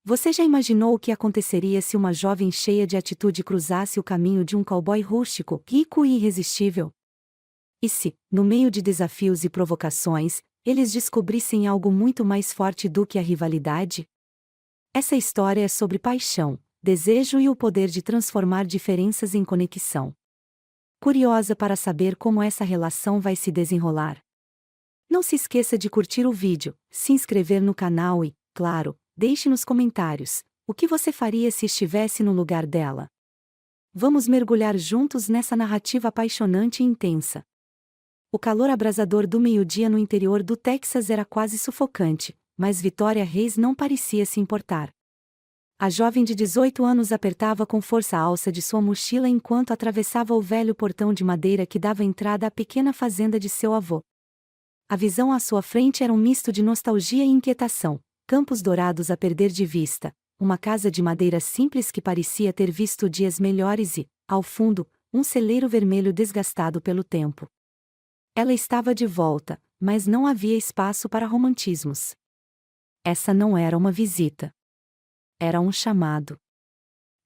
Você já imaginou o que aconteceria se uma jovem cheia de atitude cruzasse o caminho de um cowboy rústico, rico e irresistível? E se, no meio de desafios e provocações, eles descobrissem algo muito mais forte do que a rivalidade? Essa história é sobre paixão, desejo e o poder de transformar diferenças em conexão. Curiosa para saber como essa relação vai se desenrolar? Não se esqueça de curtir o vídeo, se inscrever no canal e, claro, deixe nos comentários o que você faria se estivesse no lugar dela. Vamos mergulhar juntos nessa narrativa apaixonante e intensa. O calor abrasador do meio-dia no interior do Texas era quase sufocante, mas Vitória Reis não parecia se importar. A jovem de 18 anos apertava com força a alça de sua mochila enquanto atravessava o velho portão de madeira que dava entrada à pequena fazenda de seu avô. A visão à sua frente era um misto de nostalgia e inquietação, campos dourados a perder de vista, uma casa de madeira simples que parecia ter visto dias melhores e, ao fundo, um celeiro vermelho desgastado pelo tempo. Ela estava de volta, mas não havia espaço para romantismos. Essa não era uma visita. Era um chamado.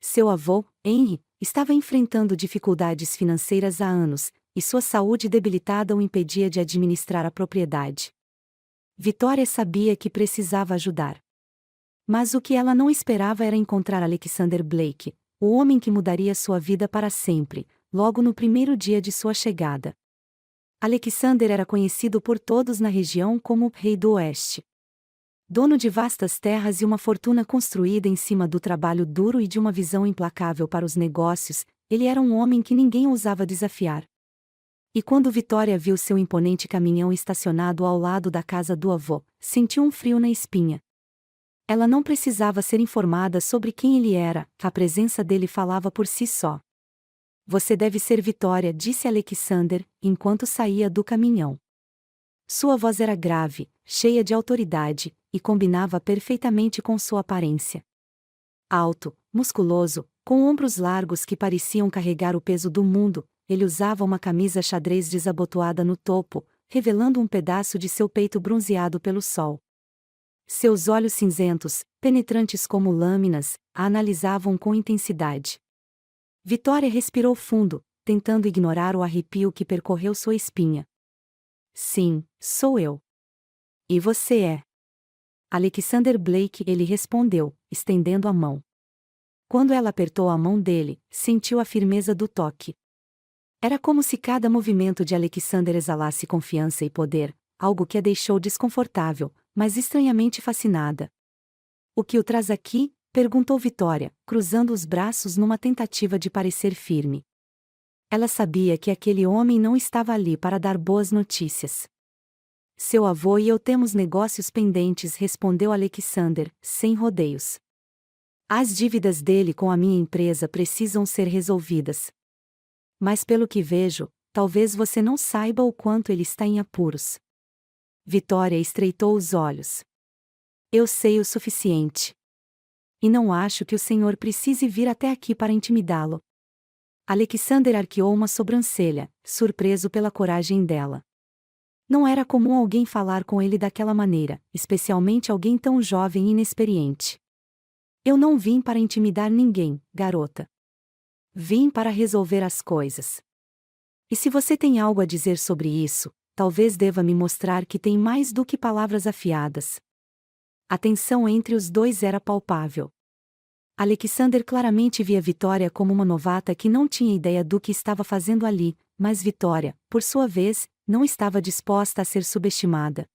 Seu avô, Henry, estava enfrentando dificuldades financeiras há anos, e sua saúde debilitada o impedia de administrar a propriedade. Vitória sabia que precisava ajudar. Mas o que ela não esperava era encontrar Alexander Blake, o homem que mudaria sua vida para sempre, logo no primeiro dia de sua chegada. Alexander era conhecido por todos na região como o Rei do Oeste. Dono de vastas terras e uma fortuna construída em cima do trabalho duro e de uma visão implacável para os negócios, ele era um homem que ninguém ousava desafiar. E quando Vitória viu seu imponente caminhão estacionado ao lado da casa do avô, sentiu um frio na espinha. Ela não precisava ser informada sobre quem ele era, a presença dele falava por si só. Você deve ser Vitória, disse Alexander, enquanto saía do caminhão. Sua voz era grave, cheia de autoridade, e combinava perfeitamente com sua aparência. Alto, musculoso, com ombros largos que pareciam carregar o peso do mundo, ele usava uma camisa xadrez desabotoada no topo, revelando um pedaço de seu peito bronzeado pelo sol. Seus olhos cinzentos, penetrantes como lâminas, a analisavam com intensidade. Vitória respirou fundo, tentando ignorar o arrepio que percorreu sua espinha. Sim, sou eu. E você é? Alexander Blake, ele respondeu, estendendo a mão. Quando ela apertou a mão dele, sentiu a firmeza do toque. Era como se cada movimento de Alexander exalasse confiança e poder, algo que a deixou desconfortável, mas estranhamente fascinada. O que o traz aqui? Perguntou Vitória, cruzando os braços numa tentativa de parecer firme. Ela sabia que aquele homem não estava ali para dar boas notícias. Seu avô e eu temos negócios pendentes, respondeu Alexander, sem rodeios. As dívidas dele com a minha empresa precisam ser resolvidas. Mas pelo que vejo, talvez você não saiba o quanto ele está em apuros. Vitória estreitou os olhos. Eu sei o suficiente. E não acho que o senhor precise vir até aqui para intimidá-lo. Alexander arqueou uma sobrancelha, surpreso pela coragem dela. Não era comum alguém falar com ele daquela maneira, especialmente alguém tão jovem e inexperiente. Eu não vim para intimidar ninguém, garota. Vim para resolver as coisas. E se você tem algo a dizer sobre isso, talvez deva me mostrar que tem mais do que palavras afiadas. A tensão entre os dois era palpável. Alexander claramente via Vitória como uma novata que não tinha ideia do que estava fazendo ali, mas Vitória, por sua vez, não estava disposta a ser subestimada.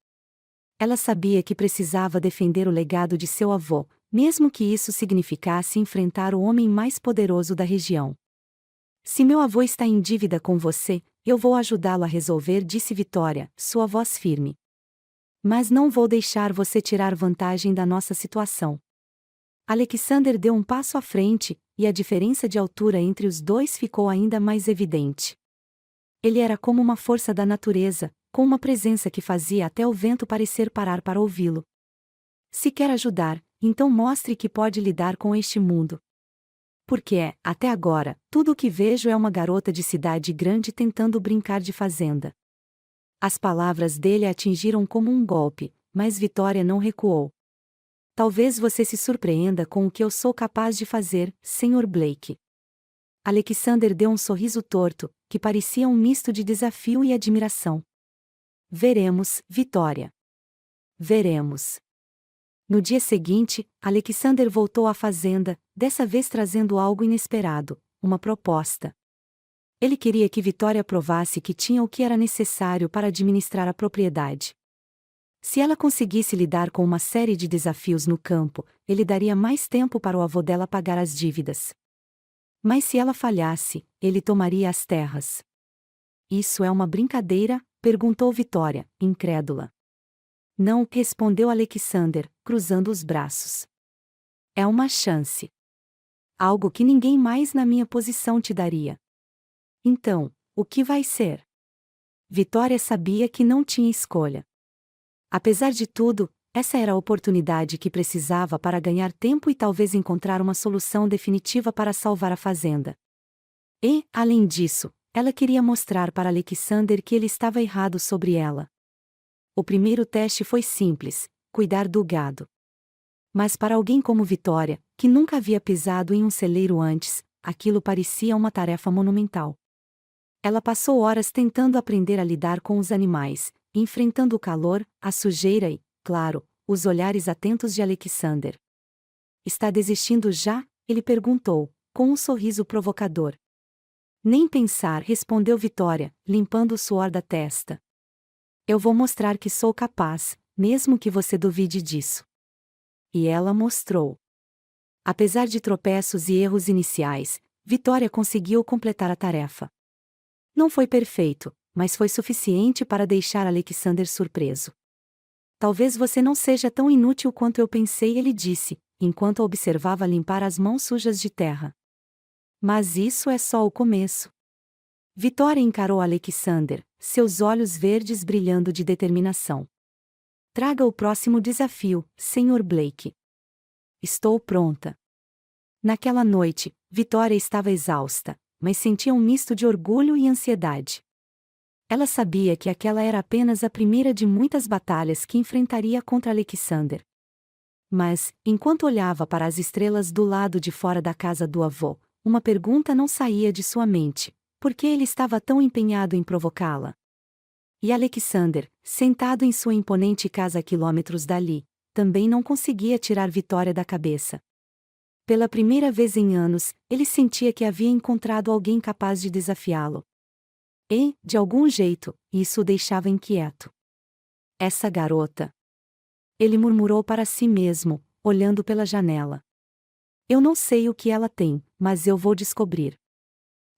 Ela sabia que precisava defender o legado de seu avô, mesmo que isso significasse enfrentar o homem mais poderoso da região. Se meu avô está em dívida com você, eu vou ajudá-lo a resolver, disse Vitória, sua voz firme. Mas não vou deixar você tirar vantagem da nossa situação. Alexander deu um passo à frente, e a diferença de altura entre os dois ficou ainda mais evidente. Ele era como uma força da natureza, com uma presença que fazia até o vento parecer parar para ouvi-lo. Se quer ajudar, então mostre que pode lidar com este mundo. Porque até agora, tudo o que vejo é uma garota de cidade grande tentando brincar de fazenda. As palavras dele a atingiram como um golpe, mas Vitória não recuou. Talvez você se surpreenda com o que eu sou capaz de fazer, Sr. Blake. Alexander deu um sorriso torto, que parecia um misto de desafio e admiração. Veremos, Vitória. Veremos. No dia seguinte, Alexander voltou à fazenda, dessa vez trazendo algo inesperado, uma proposta. Ele queria que Vitória provasse que tinha o que era necessário para administrar a propriedade. Se ela conseguisse lidar com uma série de desafios no campo, ele daria mais tempo para o avô dela pagar as dívidas. Mas se ela falhasse, ele tomaria as terras. Isso é uma brincadeira? Perguntou Vitória, incrédula. Não, respondeu Alexander, cruzando os braços. É uma chance. Algo que ninguém mais na minha posição te daria. Então, o que vai ser? Vitória sabia que não tinha escolha. Apesar de tudo, essa era a oportunidade que precisava para ganhar tempo e talvez encontrar uma solução definitiva para salvar a fazenda. E, além disso, ela queria mostrar para Alexander que ele estava errado sobre ela. O primeiro teste foi simples: cuidar do gado. Mas para alguém como Vitória, que nunca havia pisado em um celeiro antes, aquilo parecia uma tarefa monumental. Ela passou horas tentando aprender a lidar com os animais, enfrentando o calor, a sujeira e, claro, os olhares atentos de Alexander. Está desistindo já? Ele perguntou, com um sorriso provocador. Nem pensar, respondeu Vitória, limpando o suor da testa. Eu vou mostrar que sou capaz, mesmo que você duvide disso. E ela mostrou. Apesar de tropeços e erros iniciais, Vitória conseguiu completar a tarefa. Não foi perfeito, mas foi suficiente para deixar Alexander surpreso. Talvez você não seja tão inútil quanto eu pensei, ele disse, enquanto a observava limpar as mãos sujas de terra. Mas isso é só o começo. Vitória encarou Alexander, seus olhos verdes brilhando de determinação. Traga o próximo desafio, Sr. Blake. Estou pronta. Naquela noite, Vitória estava exausta, mas sentia um misto de orgulho e ansiedade. Ela sabia que aquela era apenas a primeira de muitas batalhas que enfrentaria contra Alexander. Mas, enquanto olhava para as estrelas do lado de fora da casa do avô, uma pergunta não saía de sua mente: por que ele estava tão empenhado em provocá-la? E Alexander, sentado em sua imponente casa a quilômetros dali, também não conseguia tirar Vitória da cabeça. Pela primeira vez em anos, ele sentia que havia encontrado alguém capaz de desafiá-lo. E, de algum jeito, isso o deixava inquieto. Essa garota. Ele murmurou para si mesmo, olhando pela janela. Eu não sei o que ela tem, mas eu vou descobrir.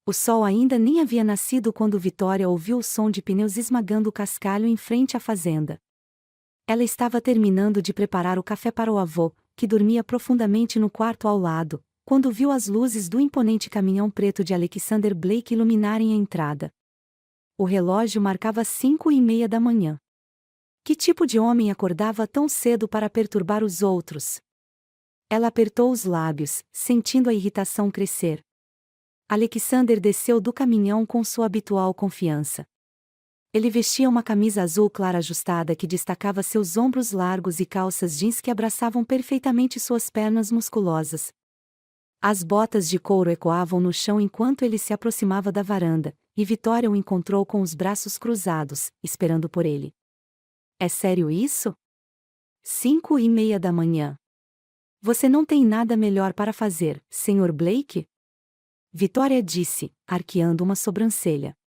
O sol ainda nem havia nascido quando Vitória ouviu o som de pneus esmagando o cascalho em frente à fazenda. Ela estava terminando de preparar o café para o avô, que dormia profundamente no quarto ao lado, quando viu as luzes do imponente caminhão preto de Alexander Blake iluminarem a entrada. O relógio marcava 5:30 da manhã. Que tipo de homem acordava tão cedo para perturbar os outros? Ela apertou os lábios, sentindo a irritação crescer. Alexander desceu do caminhão com sua habitual confiança. Ele vestia uma camisa azul clara ajustada que destacava seus ombros largos e calças jeans que abraçavam perfeitamente suas pernas musculosas. As botas de couro ecoavam no chão enquanto ele se aproximava da varanda, e Vitória o encontrou com os braços cruzados, esperando por ele. É sério isso? 5:30 da manhã. Você não tem nada melhor para fazer, Sr. Blake? Vitória disse, arqueando uma sobrancelha.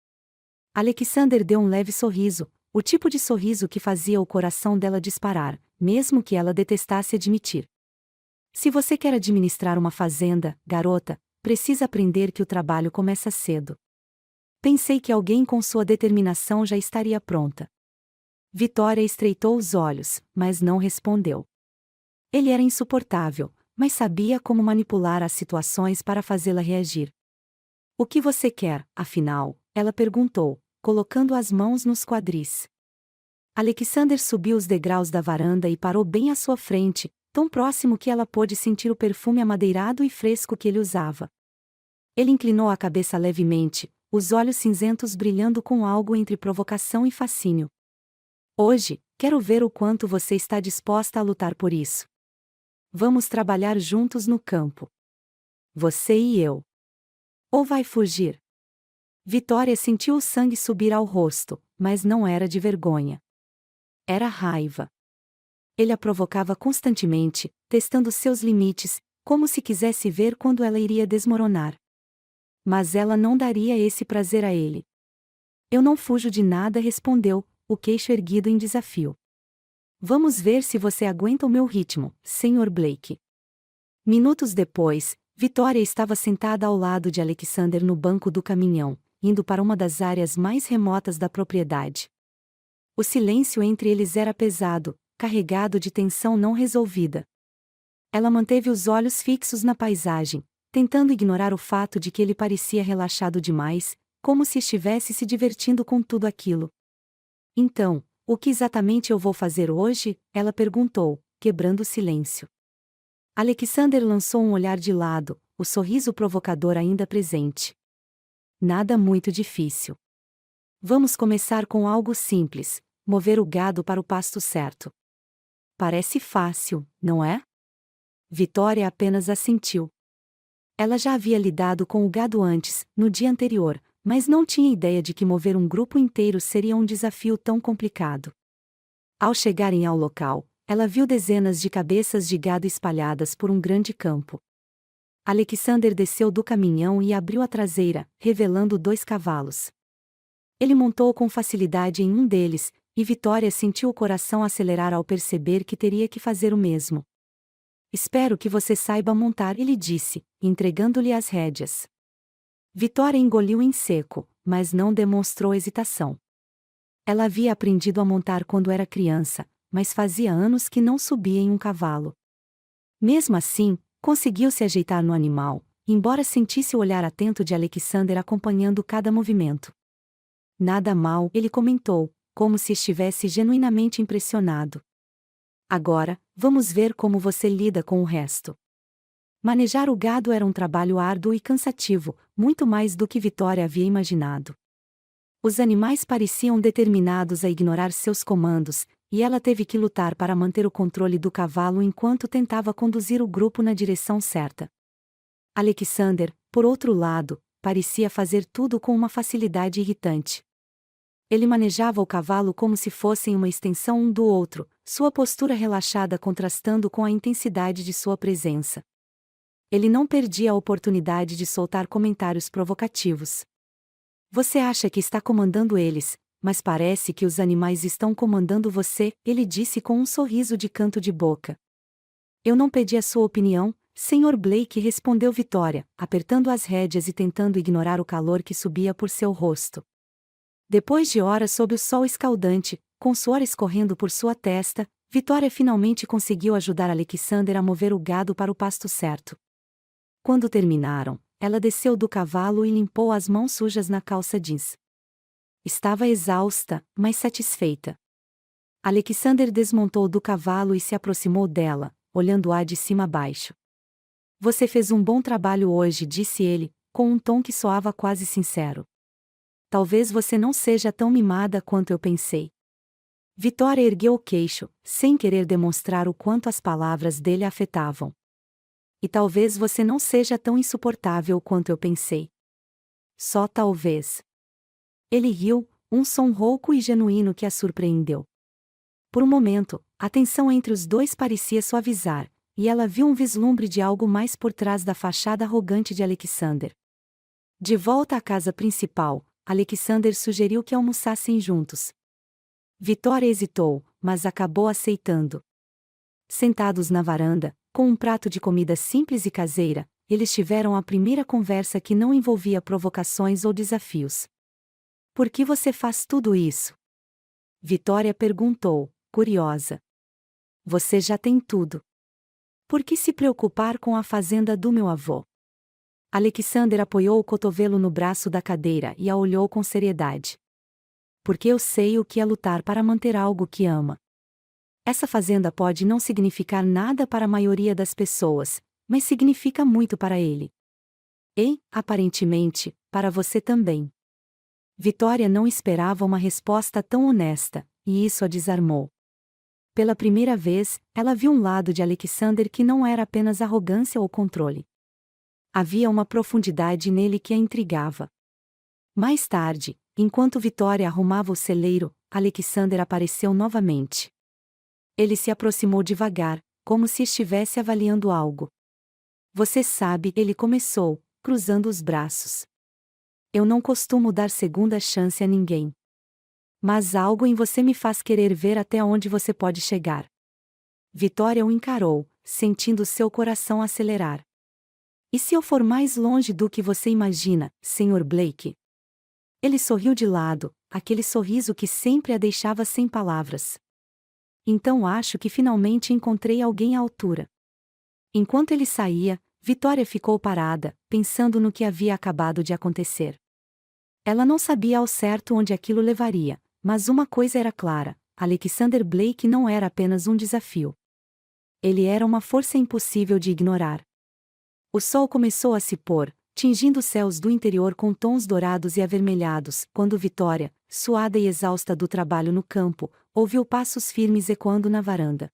Alexander deu um leve sorriso, o tipo de sorriso que fazia o coração dela disparar, mesmo que ela detestasse admitir. Se você quer administrar uma fazenda, garota, precisa aprender que o trabalho começa cedo. Pensei que alguém com sua determinação já estaria pronta. Vitória estreitou os olhos, mas não respondeu. Ele era insuportável, mas sabia como manipular as situações para fazê-la reagir. O que você quer, afinal? Ela perguntou, colocando as mãos nos quadris. Alexander subiu os degraus da varanda e parou bem à sua frente, tão próximo que ela pôde sentir o perfume amadeirado e fresco que ele usava. Ele inclinou a cabeça levemente, os olhos cinzentos brilhando com algo entre provocação e fascínio. Hoje, quero ver o quanto você está disposta a lutar por isso. Vamos trabalhar juntos no campo. Você e eu. Ou vai fugir? Vitória sentiu o sangue subir ao rosto, mas não era de vergonha. Era raiva. Ele a provocava constantemente, testando seus limites, como se quisesse ver quando ela iria desmoronar. Mas ela não daria esse prazer a ele. Eu não fujo de nada, respondeu, o queixo erguido em desafio. Vamos ver se você aguenta o meu ritmo, Sr. Blake. Minutos depois, Vitória estava sentada ao lado de Alexander no banco do caminhão, indo para uma das áreas mais remotas da propriedade. O silêncio entre eles era pesado, carregado de tensão não resolvida. Ela manteve os olhos fixos na paisagem, tentando ignorar o fato de que ele parecia relaxado demais, como se estivesse se divertindo com tudo aquilo. Então, o que exatamente eu vou fazer hoje? Ela perguntou, quebrando o silêncio. Alexander lançou um olhar de lado, o sorriso provocador ainda presente. Nada muito difícil. Vamos começar com algo simples, mover o gado para o pasto certo. Parece fácil, não é? Vitória apenas assentiu. Ela já havia lidado com o gado antes, no dia anterior, mas não tinha ideia de que mover um grupo inteiro seria um desafio tão complicado. Ao chegarem ao local, ela viu dezenas de cabeças de gado espalhadas por um grande campo. Alexander desceu do caminhão e abriu a traseira, revelando 2 cavalos. Ele montou com facilidade em um deles, e Vitória sentiu o coração acelerar ao perceber que teria que fazer o mesmo. Espero que você saiba montar, ele disse, entregando-lhe as rédeas. Vitória engoliu em seco, mas não demonstrou hesitação. Ela havia aprendido a montar quando era criança, mas fazia anos que não subia em um cavalo. Mesmo assim, conseguiu se ajeitar no animal, embora sentisse o olhar atento de Alexander acompanhando cada movimento. Nada mal, ele comentou, como se estivesse genuinamente impressionado. Agora, vamos ver como você lida com o resto. Manejar o gado era um trabalho árduo e cansativo, muito mais do que Vitória havia imaginado. Os animais pareciam determinados a ignorar seus comandos, e ela teve que lutar para manter o controle do cavalo enquanto tentava conduzir o grupo na direção certa. Alexander, por outro lado, parecia fazer tudo com uma facilidade irritante. Ele manejava o cavalo como se fossem uma extensão um do outro, sua postura relaxada contrastando com a intensidade de sua presença. Ele não perdia a oportunidade de soltar comentários provocativos. Você acha que está comandando eles, mas parece que os animais estão comandando você, ele disse com um sorriso de canto de boca. Eu não pedi a sua opinião, Sr. Blake, respondeu Vitória, apertando as rédeas e tentando ignorar o calor que subia por seu rosto. Depois de horas sob o sol escaldante, com suor escorrendo por sua testa, Vitória finalmente conseguiu ajudar Alexander a mover o gado para o pasto certo. Quando terminaram, ela desceu do cavalo e limpou as mãos sujas na calça jeans. Estava exausta, mas satisfeita. Alexander desmontou do cavalo e se aproximou dela, olhando-a de cima a baixo. Você fez um bom trabalho hoje, disse ele, com um tom que soava quase sincero. Talvez você não seja tão mimada quanto eu pensei. Vitória ergueu o queixo, sem querer demonstrar o quanto as palavras dele a afetavam. E talvez você não seja tão insuportável quanto eu pensei. Só talvez. Ele riu, um som rouco e genuíno que a surpreendeu. Por um momento, a tensão entre os dois parecia suavizar, e ela viu um vislumbre de algo mais por trás da fachada arrogante de Alexander. De volta à casa principal, Alexander sugeriu que almoçassem juntos. Vitória hesitou, mas acabou aceitando. Sentados na varanda, com um prato de comida simples e caseira, eles tiveram a primeira conversa que não envolvia provocações ou desafios. Por que você faz tudo isso? Vitória perguntou, curiosa. Você já tem tudo. Por que se preocupar com a fazenda do meu avô? Alexander apoiou o cotovelo no braço da cadeira e a olhou com seriedade. Porque eu sei o que é lutar para manter algo que ama. Essa fazenda pode não significar nada para a maioria das pessoas, mas significa muito para ele. E, aparentemente, para você também. Vitória não esperava uma resposta tão honesta, e isso a desarmou. Pela primeira vez, ela viu um lado de Alexander que não era apenas arrogância ou controle. Havia uma profundidade nele que a intrigava. Mais tarde, enquanto Vitória arrumava o celeiro, Alexander apareceu novamente. Ele se aproximou devagar, como se estivesse avaliando algo. Você sabe, ele começou, cruzando os braços. Eu não costumo dar segunda chance a ninguém. Mas algo em você me faz querer ver até onde você pode chegar. Vitória o encarou, sentindo seu coração acelerar. E se eu for mais longe do que você imagina, Sr. Blake? Ele sorriu de lado, aquele sorriso que sempre a deixava sem palavras. Então acho que finalmente encontrei alguém à altura. Enquanto ele saía, Vitória ficou parada, pensando no que havia acabado de acontecer. Ela não sabia ao certo onde aquilo levaria, mas uma coisa era clara: Alexander Blake não era apenas um desafio. Ele era uma força impossível de ignorar. O sol começou a se pôr, tingindo os céus do interior com tons dourados e avermelhados, quando Vitória, suada e exausta do trabalho no campo, ouviu passos firmes ecoando na varanda.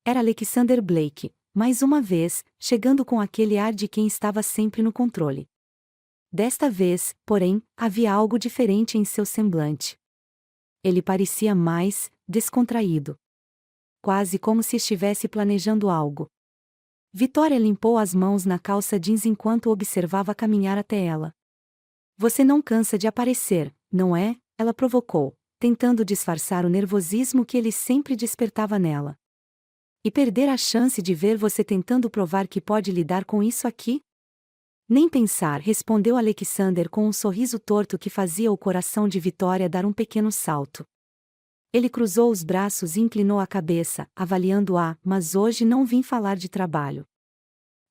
Era Alexander Blake, mais uma vez, chegando com aquele ar de quem estava sempre no controle. Desta vez, porém, havia algo diferente em seu semblante. Ele parecia mais descontraído. Quase como se estivesse planejando algo. Vitória limpou as mãos na calça jeans enquanto observava caminhar até ela. Você não cansa de aparecer, não é? Ela provocou, tentando disfarçar o nervosismo que ele sempre despertava nela. E perder a chance de ver você tentando provar que pode lidar com isso aqui? Nem pensar, respondeu Alexander com um sorriso torto que fazia o coração de Vitória dar um pequeno salto. Ele cruzou os braços e inclinou a cabeça, avaliando-a, mas hoje não vim falar de trabalho.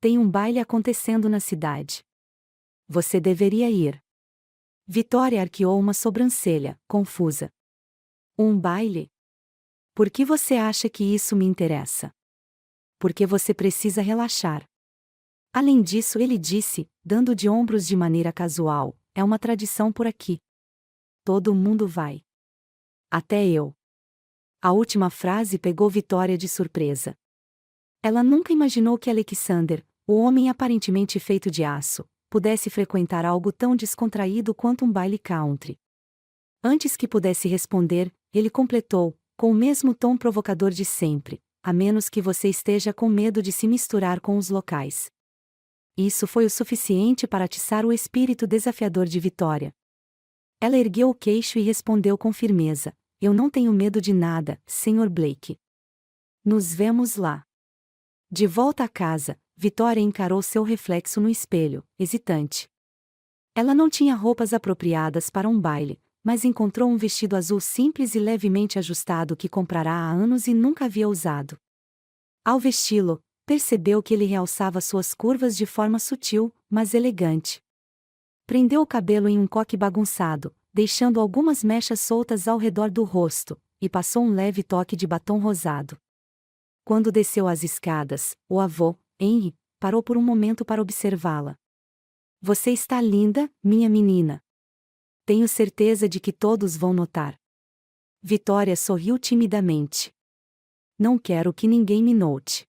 Tem um baile acontecendo na cidade. Você deveria ir. Vitória arqueou uma sobrancelha, confusa. Um baile? Por que você acha que isso me interessa? Porque você precisa relaxar. Além disso, ele disse, dando de ombros de maneira casual, é uma tradição por aqui. Todo mundo vai. Até eu. A última frase pegou Vitória de surpresa. Ela nunca imaginou que Alexander, o homem aparentemente feito de aço, pudesse frequentar algo tão descontraído quanto um baile country. Antes que pudesse responder, ele completou, com o mesmo tom provocador de sempre, a menos que você esteja com medo de se misturar com os locais. Isso foi o suficiente para atiçar o espírito desafiador de Vitória. Ela ergueu o queixo e respondeu com firmeza: eu não tenho medo de nada, Sr. Blake. Nos vemos lá. De volta à casa, Vitória encarou seu reflexo no espelho, hesitante. Ela não tinha roupas apropriadas para um baile, mas encontrou um vestido azul simples e levemente ajustado que comprara há anos e nunca havia usado. Ao vesti-lo, percebeu que ele realçava suas curvas de forma sutil, mas elegante. Prendeu o cabelo em um coque bagunçado, deixando algumas mechas soltas ao redor do rosto, e passou um leve toque de batom rosado. Quando desceu as escadas, o avô, Henry, parou por um momento para observá-la. Você está linda, minha menina. Tenho certeza de que todos vão notar. Vitória sorriu timidamente. Não quero que ninguém me note.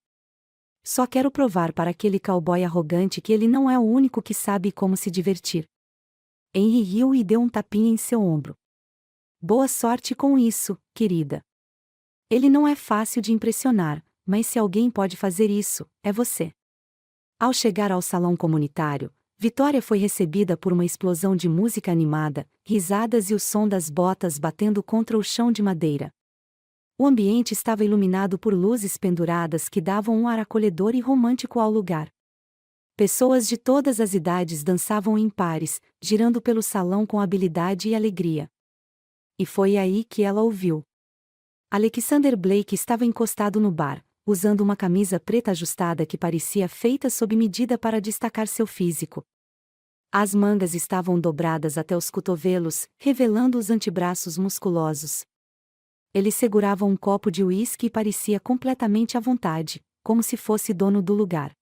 Só quero provar para aquele cowboy arrogante que ele não é o único que sabe como se divertir. Henry riu e deu um tapinha em seu ombro. Boa sorte com isso, querida. Ele não é fácil de impressionar, mas se alguém pode fazer isso, é você. Ao chegar ao salão comunitário, Vitória foi recebida por uma explosão de música animada, risadas e o som das botas batendo contra o chão de madeira. O ambiente estava iluminado por luzes penduradas que davam um ar acolhedor e romântico ao lugar. Pessoas de todas as idades dançavam em pares, girando pelo salão com habilidade e alegria. E foi aí que ela ouviu. Alexander Blake estava encostado no bar, usando uma camisa preta ajustada que parecia feita sob medida para destacar seu físico. As mangas estavam dobradas até os cotovelos, revelando os antebraços musculosos. Ele segurava um copo de uísque e parecia completamente à vontade, como se fosse dono do lugar.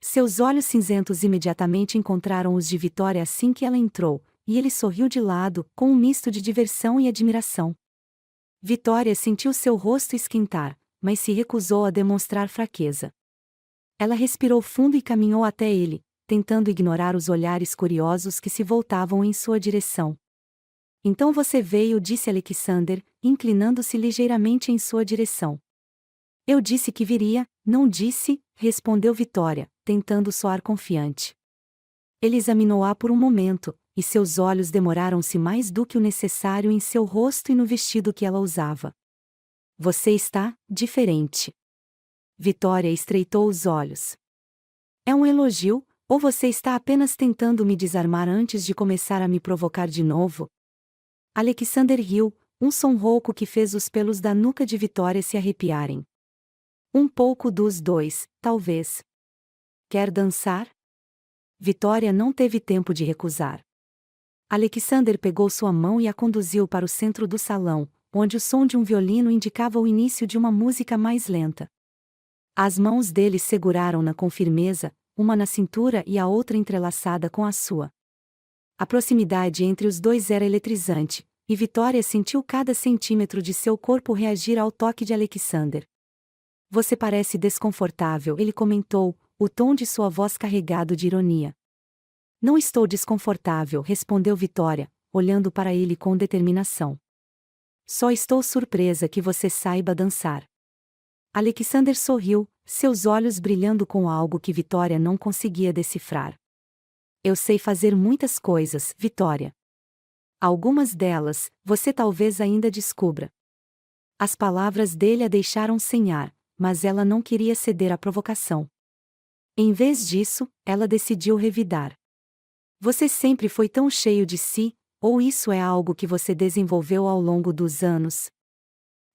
Seus olhos cinzentos imediatamente encontraram os de Vitória assim que ela entrou, e ele sorriu de lado, com um misto de diversão e admiração. Vitória sentiu seu rosto esquentar, mas se recusou a demonstrar fraqueza. Ela respirou fundo e caminhou até ele, tentando ignorar os olhares curiosos que se voltavam em sua direção. Então você veio, disse Alexander, inclinando-se ligeiramente em sua direção. Eu disse que viria, não disse, respondeu Vitória, tentando soar confiante. Ele examinou-a por um momento, e seus olhos demoraram-se mais do que o necessário em seu rosto e no vestido que ela usava. Você está diferente. Vitória estreitou os olhos. É um elogio, ou você está apenas tentando me desarmar antes de começar a me provocar de novo? Alexander riu, um som rouco que fez os pelos da nuca de Vitória se arrepiarem. Um pouco dos dois, talvez. Quer dançar? Vitória não teve tempo de recusar. Alexander pegou sua mão e a conduziu para o centro do salão, onde o som de um violino indicava o início de uma música mais lenta. As mãos dele seguraram-na com firmeza, uma na cintura e a outra entrelaçada com a sua. A proximidade entre os dois era eletrizante, e Vitória sentiu cada centímetro de seu corpo reagir ao toque de Alexander. Você parece desconfortável, ele comentou, o tom de sua voz carregado de ironia. Não estou desconfortável, respondeu Vitória, olhando para ele com determinação. Só estou surpresa que você saiba dançar. Alexander sorriu, seus olhos brilhando com algo que Vitória não conseguia decifrar. Eu sei fazer muitas coisas, Vitória. Algumas delas, você talvez ainda descubra. As palavras dele a deixaram sem ar, mas ela não queria ceder à provocação. Em vez disso, ela decidiu revidar. Você sempre foi tão cheio de si, ou isso é algo que você desenvolveu ao longo dos anos?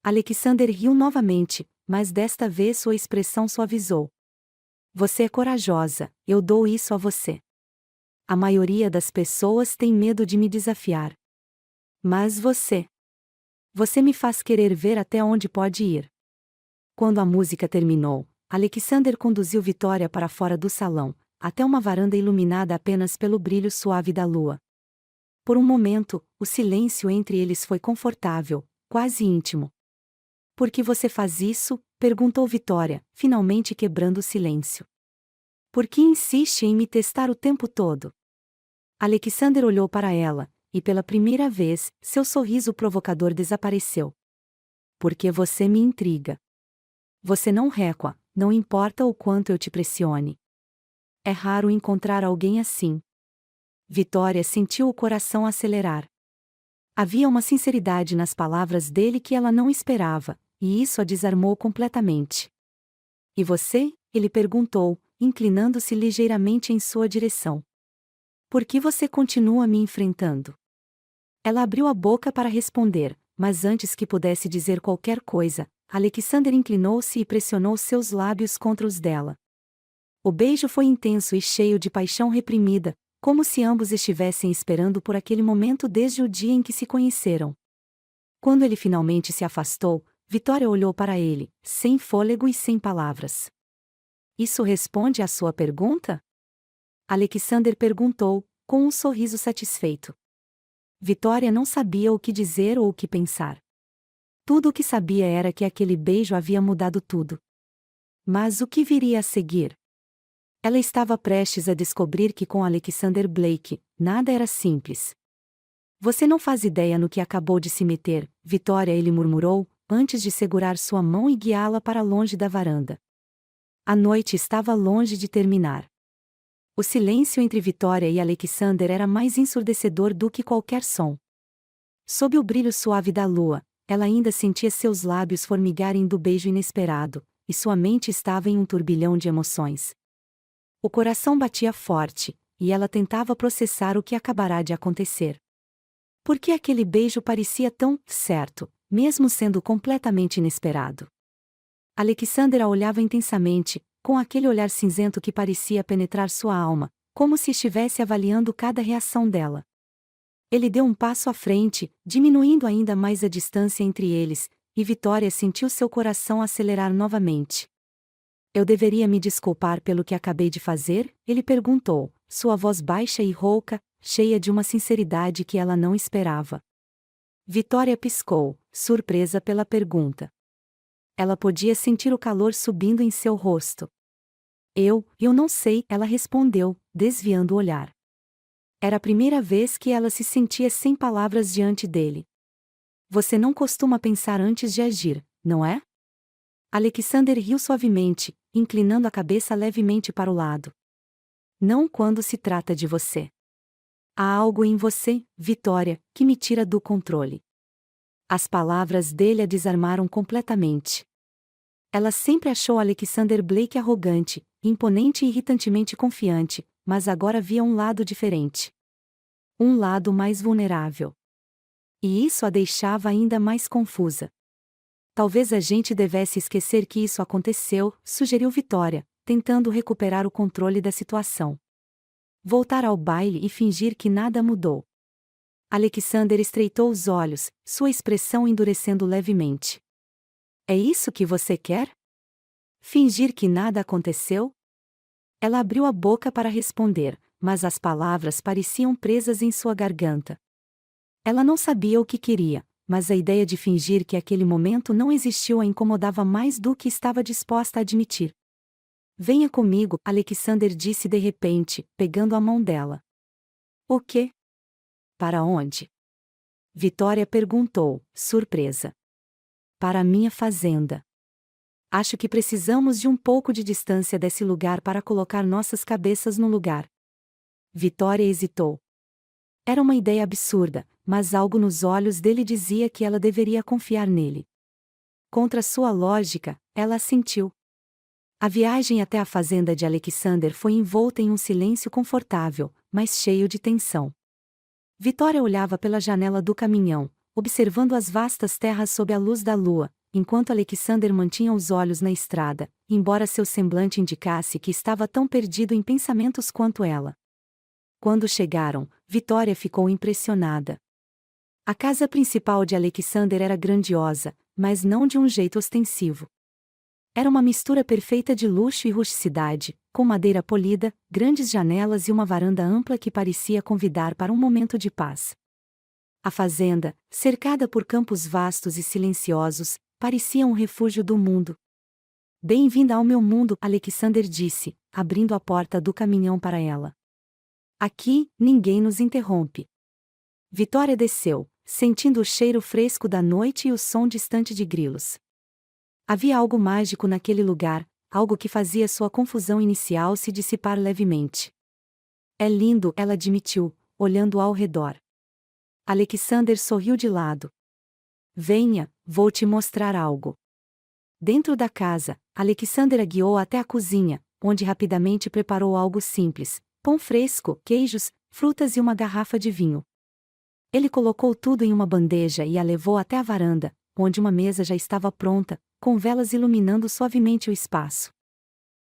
Alexander riu novamente, mas desta vez sua expressão suavizou. Você é corajosa, eu dou isso a você. A maioria das pessoas tem medo de me desafiar. Mas você. Você me faz querer ver até onde pode ir. Quando a música terminou, Alexander conduziu Vitória para fora do salão, até uma varanda iluminada apenas pelo brilho suave da lua. Por um momento, o silêncio entre eles foi confortável, quase íntimo. Por que você faz isso? Perguntou Vitória, finalmente quebrando o silêncio. Por que insiste em me testar o tempo todo? Alexander olhou para ela, e pela primeira vez, seu sorriso provocador desapareceu. Porque você me intriga. Você não recua, não importa o quanto eu te pressione. É raro encontrar alguém assim. Vitória sentiu o coração acelerar. Havia uma sinceridade nas palavras dele que ela não esperava, e isso a desarmou completamente. E você? Ele perguntou, inclinando-se ligeiramente em sua direção. Por que você continua me enfrentando? Ela abriu a boca para responder, mas antes que pudesse dizer qualquer coisa, Alexander inclinou-se e pressionou seus lábios contra os dela. O beijo foi intenso e cheio de paixão reprimida, como se ambos estivessem esperando por aquele momento desde o dia em que se conheceram. Quando ele finalmente se afastou, Vitória olhou para ele, sem fôlego e sem palavras. Isso responde à sua pergunta? Alexander perguntou, com um sorriso satisfeito. Vitória não sabia o que dizer ou o que pensar. Tudo o que sabia era que aquele beijo havia mudado tudo. Mas o que viria a seguir? Ela estava prestes a descobrir que com Alexander Blake, nada era simples. Você não faz ideia no que acabou de se meter, Vitória, ele murmurou, antes de segurar sua mão e guiá-la para longe da varanda. A noite estava longe de terminar. O silêncio entre Vitória e Alexander era mais ensurdecedor do que qualquer som. Sob o brilho suave da lua, ela ainda sentia seus lábios formigarem do beijo inesperado, e sua mente estava em um turbilhão de emoções. O coração batia forte, e ela tentava processar o que acabará de acontecer. Por que aquele beijo parecia tão certo, mesmo sendo completamente inesperado? Alexander a olhava intensamente, com aquele olhar cinzento que parecia penetrar sua alma, como se estivesse avaliando cada reação dela. Ele deu um passo à frente, diminuindo ainda mais a distância entre eles, e Vitória sentiu seu coração acelerar novamente. Eu deveria me desculpar pelo que acabei de fazer? Ele perguntou, sua voz baixa e rouca, cheia de uma sinceridade que ela não esperava. Vitória piscou, surpresa pela pergunta. Ela podia sentir o calor subindo em seu rosto. Eu não sei, ela respondeu, desviando o olhar. Era a primeira vez que ela se sentia sem palavras diante dele. Você não costuma pensar antes de agir, não é? Alexander riu suavemente, inclinando a cabeça levemente para o lado. Não quando se trata de você. Há algo em você, Vitória, que me tira do controle. As palavras dele a desarmaram completamente. Ela sempre achou Alexander Blake arrogante, imponente e irritantemente confiante, mas agora via um lado diferente. Um lado mais vulnerável. E isso a deixava ainda mais confusa. Talvez a gente devesse esquecer que isso aconteceu, sugeriu Vitória, tentando recuperar o controle da situação. Voltar ao baile e fingir que nada mudou. Alexander estreitou os olhos, sua expressão endurecendo levemente. É isso que você quer? Fingir que nada aconteceu? Ela abriu a boca para responder, mas as palavras pareciam presas em sua garganta. Ela não sabia o que queria, mas a ideia de fingir que aquele momento não existiu a incomodava mais do que estava disposta a admitir. Venha comigo, Alexander disse de repente, pegando a mão dela. O quê? Para onde? Vitória perguntou, surpresa. Para a minha fazenda. Acho que precisamos de um pouco de distância desse lugar para colocar nossas cabeças no lugar. Vitória hesitou. Era uma ideia absurda, mas algo nos olhos dele dizia que ela deveria confiar nele. Contra sua lógica, ela assentiu. A viagem até a fazenda de Alexander foi envolta em um silêncio confortável, mas cheio de tensão. Vitória olhava pela janela do caminhão, observando as vastas terras sob a luz da lua, enquanto Alexander mantinha os olhos na estrada, embora seu semblante indicasse que estava tão perdido em pensamentos quanto ela. Quando chegaram, Vitória ficou impressionada. A casa principal de Alexander era grandiosa, mas não de um jeito ostensivo. Era uma mistura perfeita de luxo e rusticidade, com madeira polida, grandes janelas e uma varanda ampla que parecia convidar para um momento de paz. A fazenda, cercada por campos vastos e silenciosos, parecia um refúgio do mundo. Bem-vinda ao meu mundo, Alexander disse, abrindo a porta do caminhão para ela. Aqui, ninguém nos interrompe. Vitória desceu, sentindo o cheiro fresco da noite e o som distante de grilos. Havia algo mágico naquele lugar, algo que fazia sua confusão inicial se dissipar levemente. É lindo, ela admitiu, olhando ao redor. Alexander sorriu de lado. Venha, vou te mostrar algo. Dentro da casa, Alexander a guiou até a cozinha, onde rapidamente preparou algo simples: pão fresco, queijos, frutas e uma garrafa de vinho. Ele colocou tudo em uma bandeja e a levou até a varanda, onde uma mesa já estava pronta, com velas iluminando suavemente o espaço.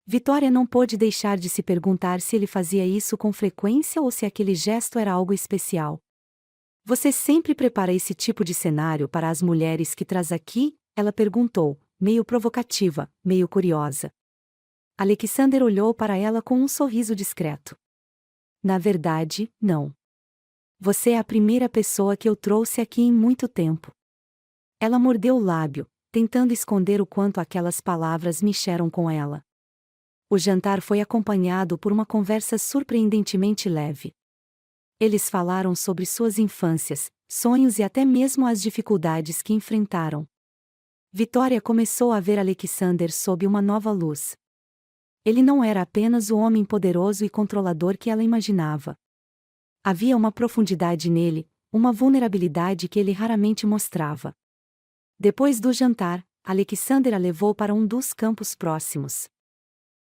Vitória não pôde deixar de se perguntar se ele fazia isso com frequência ou se aquele gesto era algo especial. Você sempre prepara esse tipo de cenário para as mulheres que traz aqui? Ela perguntou, meio provocativa, meio curiosa. Alexander olhou para ela com um sorriso discreto. Na verdade, não. Você é a primeira pessoa que eu trouxe aqui em muito tempo. Ela mordeu o lábio, tentando esconder o quanto aquelas palavras mexeram com ela. O jantar foi acompanhado por uma conversa surpreendentemente leve. Eles falaram sobre suas infâncias, sonhos e até mesmo as dificuldades que enfrentaram. Vitória começou a ver Alexander sob uma nova luz. Ele não era apenas o homem poderoso e controlador que ela imaginava. Havia uma profundidade nele, uma vulnerabilidade que ele raramente mostrava. Depois do jantar, Alexander a levou para um dos campos próximos.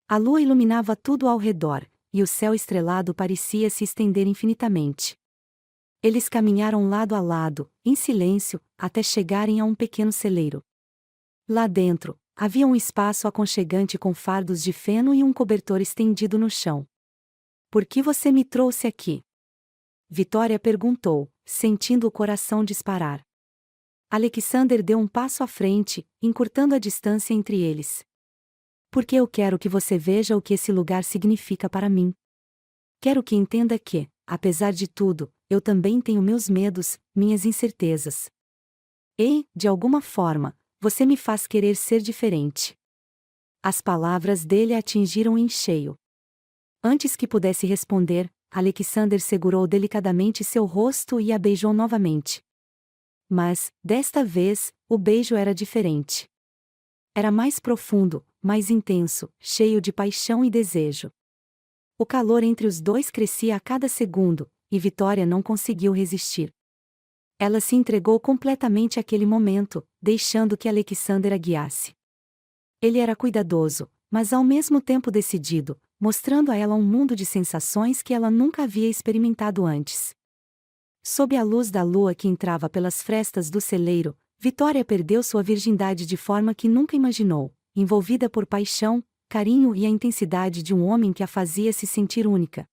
A lua iluminava tudo ao redor, e o céu estrelado parecia se estender infinitamente. Eles caminharam lado a lado, em silêncio, até chegarem a um pequeno celeiro. Lá dentro, havia um espaço aconchegante com fardos de feno e um cobertor estendido no chão. Por que você me trouxe aqui? Vitória perguntou, sentindo o coração disparar. Alexander deu um passo à frente, encurtando a distância entre eles. Porque eu quero que você veja o que esse lugar significa para mim. Quero que entenda que, apesar de tudo, eu também tenho meus medos, minhas incertezas. E, de alguma forma, você me faz querer ser diferente. As palavras dele a atingiram em cheio. Antes que pudesse responder, Alexander segurou delicadamente seu rosto e a beijou novamente. Mas, desta vez, o beijo era diferente. Era mais profundo, mais intenso, cheio de paixão e desejo. O calor entre os dois crescia a cada segundo, e Vitória não conseguiu resistir. Ela se entregou completamente àquele momento, deixando que Alexander a guiasse. Ele era cuidadoso, mas ao mesmo tempo decidido, mostrando a ela um mundo de sensações que ela nunca havia experimentado antes. Sob a luz da lua que entrava pelas frestas do celeiro, Vitória perdeu sua virgindade de forma que nunca imaginou, envolvida por paixão, carinho e a intensidade de um homem que a fazia se sentir única.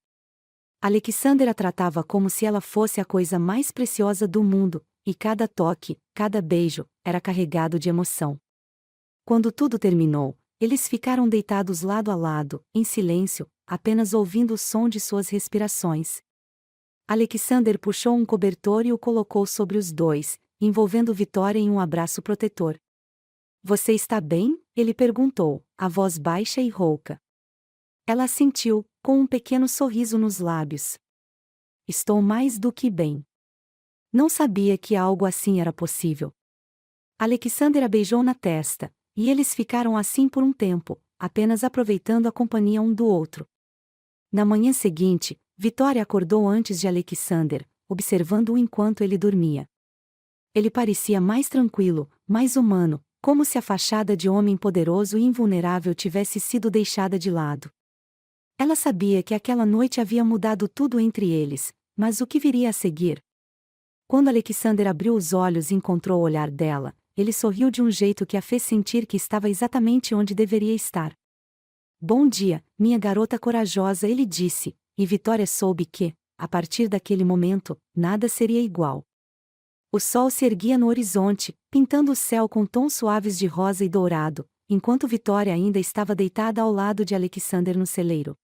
Alexander a tratava como se ela fosse a coisa mais preciosa do mundo, e cada toque, cada beijo, era carregado de emoção. Quando tudo terminou, eles ficaram deitados lado a lado, em silêncio, apenas ouvindo o som de suas respirações. Alexander puxou um cobertor e o colocou sobre os dois, envolvendo Vitória em um abraço protetor. "Você está bem?" ele perguntou, a voz baixa e rouca. Ela assentiu, com um pequeno sorriso nos lábios. "Estou mais do que bem." Não sabia que algo assim era possível. Alexander a beijou na testa, e eles ficaram assim por um tempo, apenas aproveitando a companhia um do outro. Na manhã seguinte, Vitória acordou antes de Alexander, observando-o enquanto ele dormia. Ele parecia mais tranquilo, mais humano, como se a fachada de homem poderoso e invulnerável tivesse sido deixada de lado. Ela sabia que aquela noite havia mudado tudo entre eles, mas o que viria a seguir? Quando Alexander abriu os olhos e encontrou o olhar dela, ele sorriu de um jeito que a fez sentir que estava exatamente onde deveria estar. "Bom dia, minha garota corajosa", ele disse, e Vitória soube que, a partir daquele momento, nada seria igual. O sol se erguia no horizonte, pintando o céu com tons suaves de rosa e dourado, enquanto Vitória ainda estava deitada ao lado de Alexander no celeiro.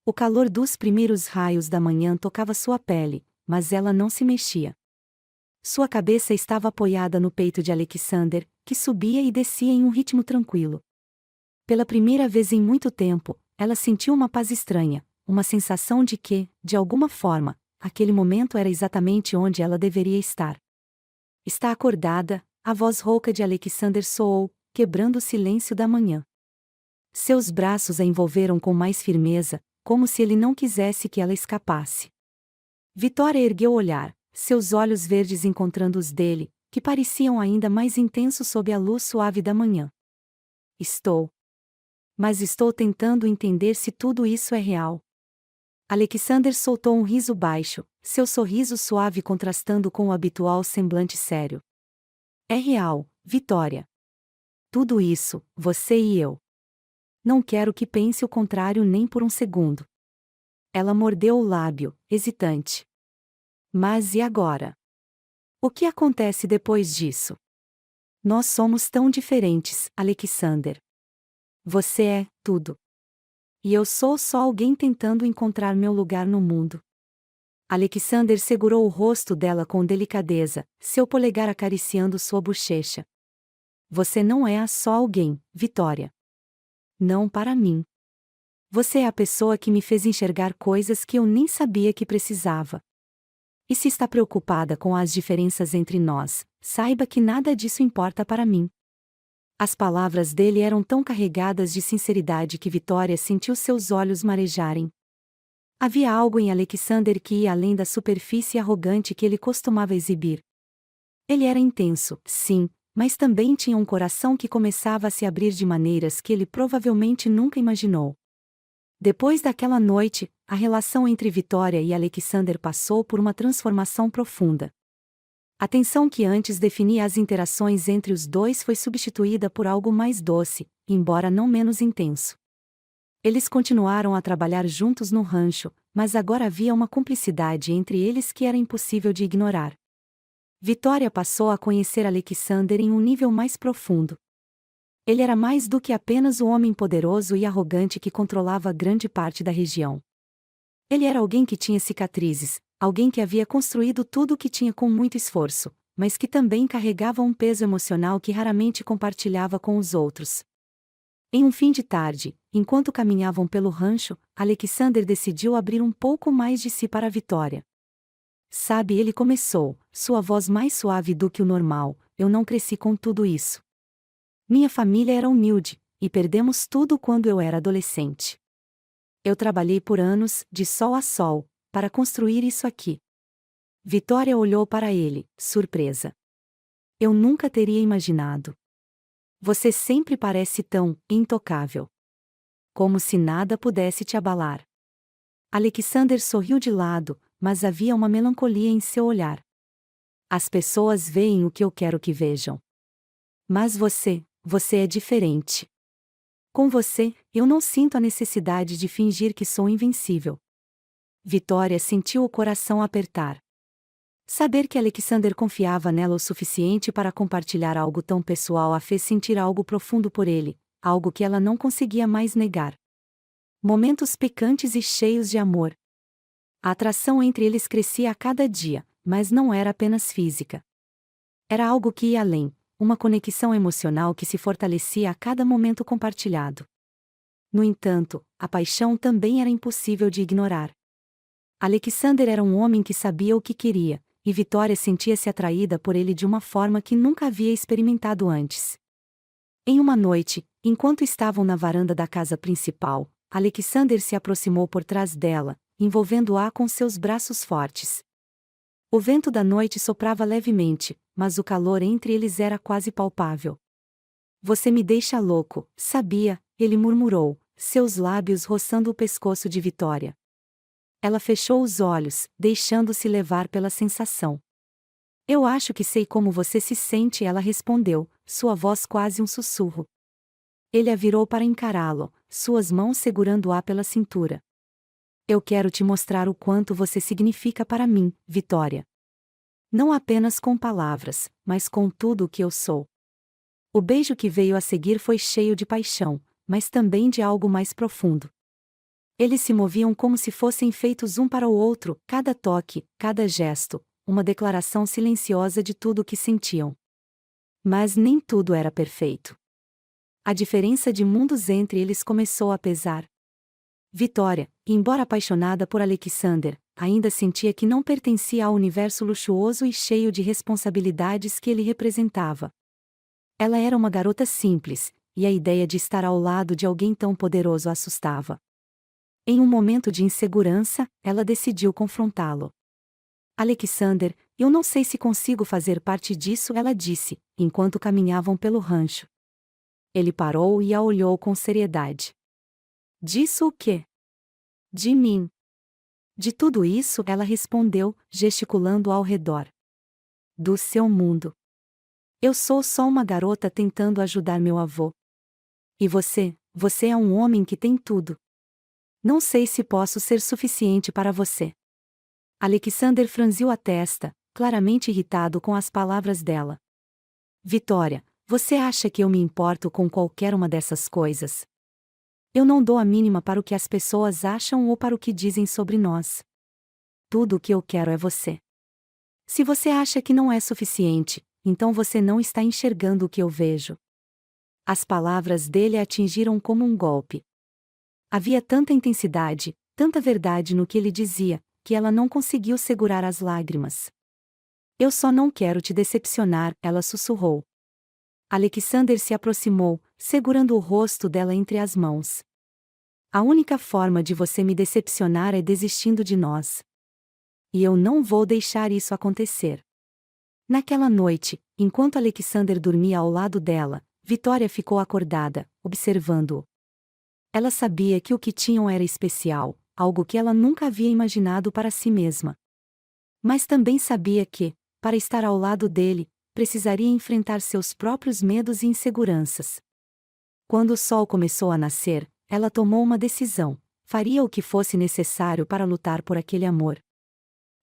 O calor dos primeiros raios da manhã tocava sua pele, mas ela não se mexia. Sua cabeça estava apoiada no peito de Alexander, que subia e descia em um ritmo tranquilo. Pela primeira vez em muito tempo, ela sentiu uma paz estranha, uma sensação de que, de alguma forma, aquele momento era exatamente onde ela deveria estar. "Está acordada?" A voz rouca de Alexander soou, quebrando o silêncio da manhã. Seus braços a envolveram com mais firmeza, como se ele não quisesse que ela escapasse. Vitória ergueu o olhar, seus olhos verdes encontrando os dele, que pareciam ainda mais intensos sob a luz suave da manhã. "Estou. Mas estou tentando entender se tudo isso é real." Alexander soltou um riso baixo, seu sorriso suave contrastando com o habitual semblante sério. "É real, Vitória. Tudo isso, você e eu. Não quero que pense o contrário nem por um segundo." Ela mordeu o lábio, hesitante. "Mas e agora? O que acontece depois disso?" "Nós somos tão diferentes, Alexander. Você é tudo. E eu sou só alguém tentando encontrar meu lugar no mundo." Alexander segurou o rosto dela com delicadeza, seu polegar acariciando sua bochecha. "Você não é só alguém, Vitória. Não para mim. Você é a pessoa que me fez enxergar coisas que eu nem sabia que precisava. E se está preocupada com as diferenças entre nós, saiba que nada disso importa para mim." As palavras dele eram tão carregadas de sinceridade que Vitória sentiu seus olhos marejarem. Havia algo em Alexander que ia além da superfície arrogante que ele costumava exibir. Ele era intenso, sim, mas também tinha um coração que começava a se abrir de maneiras que ele provavelmente nunca imaginou. Depois daquela noite, a relação entre Vitória e Alexander passou por uma transformação profunda. A tensão que antes definia as interações entre os dois foi substituída por algo mais doce, embora não menos intenso. Eles continuaram a trabalhar juntos no rancho, mas agora havia uma cumplicidade entre eles que era impossível de ignorar. Vitória passou a conhecer Alexander em um nível mais profundo. Ele era mais do que apenas o homem poderoso e arrogante que controlava grande parte da região. Ele era alguém que tinha cicatrizes, alguém que havia construído tudo o que tinha com muito esforço, mas que também carregava um peso emocional que raramente compartilhava com os outros. Em um fim de tarde, enquanto caminhavam pelo rancho, Alexander decidiu abrir um pouco mais de si para a Vitória. Sabe, ele começou, sua voz mais suave do que o normal: eu não cresci com tudo isso. Minha família era humilde, e perdemos tudo quando eu era adolescente. Eu trabalhei por anos, de sol a sol, para construir isso aqui. Vitória olhou para ele, surpresa. Eu nunca teria imaginado. Você sempre parece tão intocável. Como se nada pudesse te abalar. Alexander sorriu de lado, mas havia uma melancolia em seu olhar. As pessoas veem o que eu quero que vejam. Mas você é diferente. Com você, eu não sinto a necessidade de fingir que sou invencível. Vitória sentiu o coração apertar. Saber que Alexander confiava nela o suficiente para compartilhar algo tão pessoal a fez sentir algo profundo por ele, algo que ela não conseguia mais negar. Momentos picantes e cheios de amor. A atração entre eles crescia a cada dia, mas não era apenas física. Era algo que ia além, uma conexão emocional que se fortalecia a cada momento compartilhado. No entanto, a paixão também era impossível de ignorar. Alexander era um homem que sabia o que queria, e Vitória sentia-se atraída por ele de uma forma que nunca havia experimentado antes. Em uma noite, enquanto estavam na varanda da casa principal, Alexander se aproximou por trás dela, envolvendo-a com seus braços fortes. O vento da noite soprava levemente, mas o calor entre eles era quase palpável. Você me deixa louco, sabia? Ele murmurou, seus lábios roçando o pescoço de Vitória. Ela fechou os olhos, deixando-se levar pela sensação. Eu acho que sei como você se sente, ela respondeu, sua voz quase um sussurro. Ele a virou para encará-lo, suas mãos segurando-a pela cintura. Eu quero te mostrar o quanto você significa para mim, Vitória. Não apenas com palavras, mas com tudo o que eu sou. O beijo que veio a seguir foi cheio de paixão, mas também de algo mais profundo. Eles se moviam como se fossem feitos um para o outro, cada toque, cada gesto, uma declaração silenciosa de tudo o que sentiam. Mas nem tudo era perfeito. A diferença de mundos entre eles começou a pesar. Vitória, embora apaixonada por Alexander, ainda sentia que não pertencia ao universo luxuoso e cheio de responsabilidades que ele representava. Ela era uma garota simples, e a ideia de estar ao lado de alguém tão poderoso a assustava. Em um momento de insegurança, ela decidiu confrontá-lo. Alexander, eu não sei se consigo fazer parte disso, ela disse, enquanto caminhavam pelo rancho. Ele parou e a olhou com seriedade. Disso o quê? De mim. De tudo isso, ela respondeu, gesticulando ao redor. Do seu mundo. Eu sou só uma garota tentando ajudar meu avô. E você é um homem que tem tudo. Não sei se posso ser suficiente para você. Alexander franziu a testa, claramente irritado com as palavras dela. Vitória, você acha que eu me importo com qualquer uma dessas coisas? Eu não dou a mínima para o que as pessoas acham ou para o que dizem sobre nós. Tudo o que eu quero é você. Se você acha que não é suficiente, então você não está enxergando o que eu vejo. As palavras dele a atingiram como um golpe. Havia tanta intensidade, tanta verdade no que ele dizia, que ela não conseguiu segurar as lágrimas. Eu só não quero te decepcionar, ela sussurrou. Alexander se aproximou, segurando o rosto dela entre as mãos. A única forma de você me decepcionar é desistindo de nós. E eu não vou deixar isso acontecer. Naquela noite, enquanto Alexander dormia ao lado dela, Vitória ficou acordada, observando-o. Ela sabia que o que tinham era especial, algo que ela nunca havia imaginado para si mesma. Mas também sabia que, para estar ao lado dele, precisaria enfrentar seus próprios medos e inseguranças. Quando o sol começou a nascer, ela tomou uma decisão: faria o que fosse necessário para lutar por aquele amor.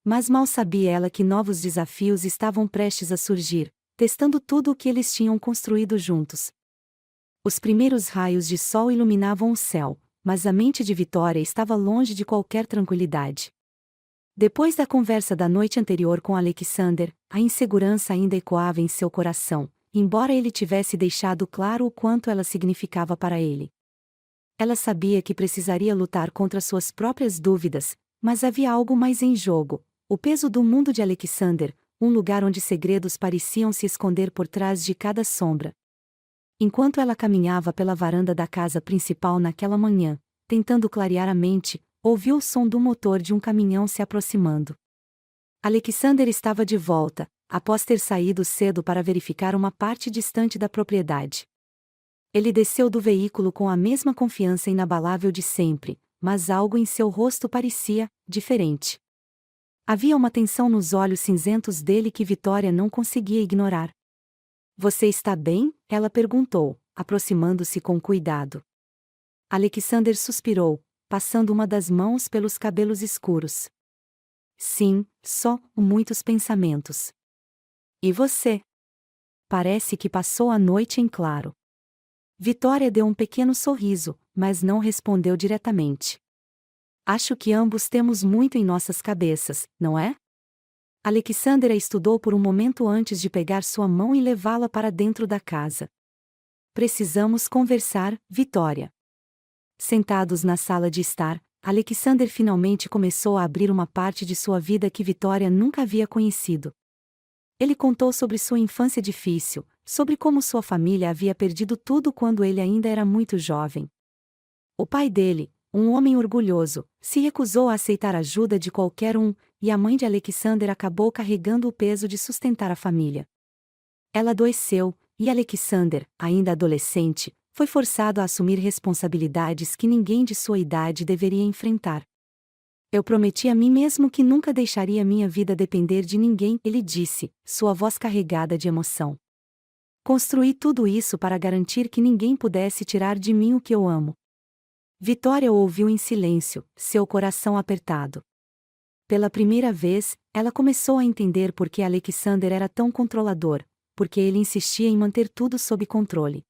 Mas mal sabia ela que novos desafios estavam prestes a surgir, testando tudo o que eles tinham construído juntos. Os primeiros raios de sol iluminavam o céu, mas a mente de Vitória estava longe de qualquer tranquilidade. Depois da conversa da noite anterior com Alexander, a insegurança ainda ecoava em seu coração, embora ele tivesse deixado claro o quanto ela significava para ele. Ela sabia que precisaria lutar contra suas próprias dúvidas, mas havia algo mais em jogo: o peso do mundo de Alexander, um lugar onde segredos pareciam se esconder por trás de cada sombra. Enquanto ela caminhava pela varanda da casa principal naquela manhã, tentando clarear a mente, ouviu o som do motor de um caminhão se aproximando. Alexander estava de volta, após ter saído cedo para verificar uma parte distante da propriedade. Ele desceu do veículo com a mesma confiança inabalável de sempre, mas algo em seu rosto parecia diferente. Havia uma tensão nos olhos cinzentos dele que Vitória não conseguia ignorar. "Você está bem?" ela perguntou, aproximando-se com cuidado. Alexander suspirou, passando uma das mãos pelos cabelos escuros. "Sim, só muitos pensamentos." "E você?" "Parece que passou a noite em claro." Vitória deu um pequeno sorriso, mas não respondeu diretamente. "Acho que ambos temos muito em nossas cabeças, não é?" Alexander a estudou por um momento antes de pegar sua mão e levá-la para dentro da casa. "Precisamos conversar, Vitória." Sentados na sala de estar, Alexander finalmente começou a abrir uma parte de sua vida que Vitória nunca havia conhecido. Ele contou sobre sua infância difícil, sobre como sua família havia perdido tudo quando ele ainda era muito jovem. O pai dele, um homem orgulhoso, se recusou a aceitar ajuda de qualquer um, e a mãe de Alexander acabou carregando o peso de sustentar a família. Ela adoeceu, e Alexander, ainda adolescente, foi forçado a assumir responsabilidades que ninguém de sua idade deveria enfrentar. "Eu prometi a mim mesmo que nunca deixaria minha vida depender de ninguém", ele disse, sua voz carregada de emoção. "Construí tudo isso para garantir que ninguém pudesse tirar de mim o que eu amo." Vitória o ouviu em silêncio, seu coração apertado. Pela primeira vez, ela começou a entender por que Alexander era tão controlador, porque ele insistia em manter tudo sob controle.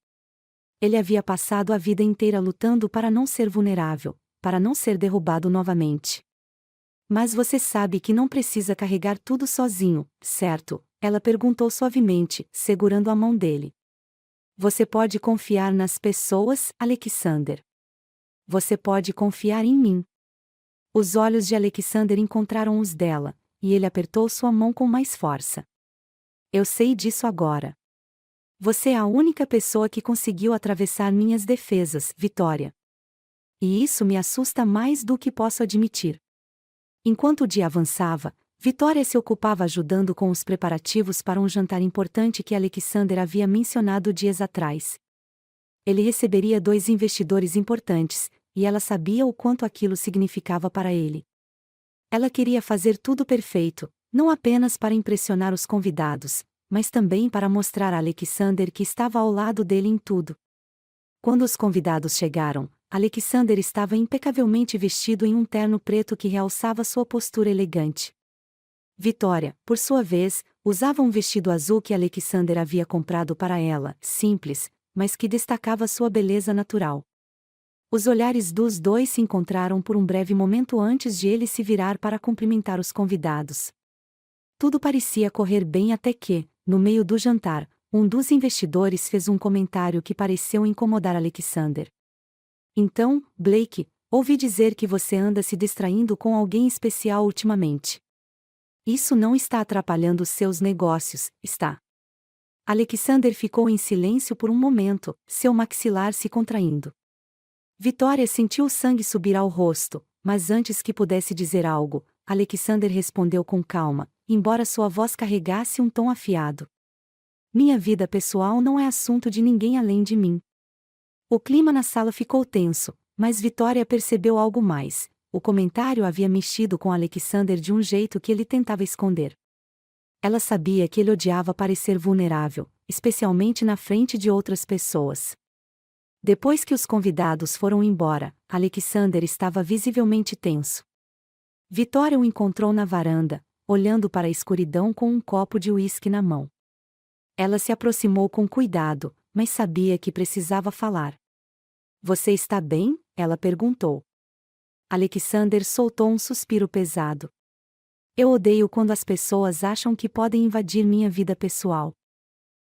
Ele havia passado a vida inteira lutando para não ser vulnerável, para não ser derrubado novamente. "Mas você sabe que não precisa carregar tudo sozinho, certo?" ela perguntou suavemente, segurando a mão dele. "Você pode confiar nas pessoas, Alexander. Você pode confiar em mim." Os olhos de Alexander encontraram os dela, e ele apertou sua mão com mais força. "Eu sei disso agora. Você é a única pessoa que conseguiu atravessar minhas defesas, Vitória. E isso me assusta mais do que posso admitir." Enquanto o dia avançava, Vitória se ocupava ajudando com os preparativos para um jantar importante que Alexander havia mencionado dias atrás. Ele receberia 2 investidores importantes, e ela sabia o quanto aquilo significava para ele. Ela queria fazer tudo perfeito, não apenas para impressionar os convidados, mas também para mostrar a Alexander que estava ao lado dele em tudo. Quando os convidados chegaram, Alexander estava impecavelmente vestido em um terno preto que realçava sua postura elegante. Vitória, por sua vez, usava um vestido azul que Alexander havia comprado para ela, simples, mas que destacava sua beleza natural. Os olhares dos dois se encontraram por um breve momento antes de ele se virar para cumprimentar os convidados. Tudo parecia correr bem até que, no meio do jantar, um dos investidores fez um comentário que pareceu incomodar Alexander. "Então, Blake, ouvi dizer que você anda se distraindo com alguém especial ultimamente. Isso não está atrapalhando seus negócios, está?" Alexander ficou em silêncio por um momento, seu maxilar se contraindo. Vitória sentiu o sangue subir ao rosto, mas antes que pudesse dizer algo, Alexander respondeu com calma, embora sua voz carregasse um tom afiado. "Minha vida pessoal não é assunto de ninguém além de mim." O clima na sala ficou tenso, mas Vitória percebeu algo mais: o comentário havia mexido com Alexander de um jeito que ele tentava esconder. Ela sabia que ele odiava parecer vulnerável, especialmente na frente de outras pessoas. Depois que os convidados foram embora, Alexander estava visivelmente tenso. Vitória o encontrou na varanda, olhando para a escuridão com um copo de uísque na mão. Ela se aproximou com cuidado, mas sabia que precisava falar. "Você está bem?" ela perguntou. Alexander soltou um suspiro pesado. Eu odeio quando as pessoas acham que podem invadir minha vida pessoal.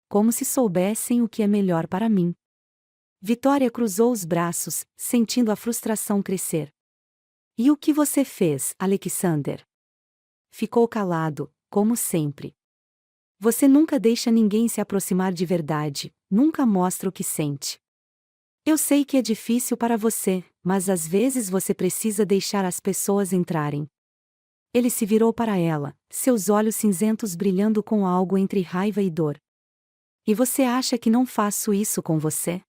Como se soubessem o que é melhor para mim. Vitória cruzou os braços, sentindo a frustração crescer. E o que você fez, Alexander? Ficou calado, como sempre. Você nunca deixa ninguém se aproximar de verdade, nunca mostra o que sente. Eu sei que é difícil para você, mas às vezes você precisa deixar as pessoas entrarem. Ele se virou para ela, seus olhos cinzentos brilhando com algo entre raiva e dor. E você acha que não faço isso com você?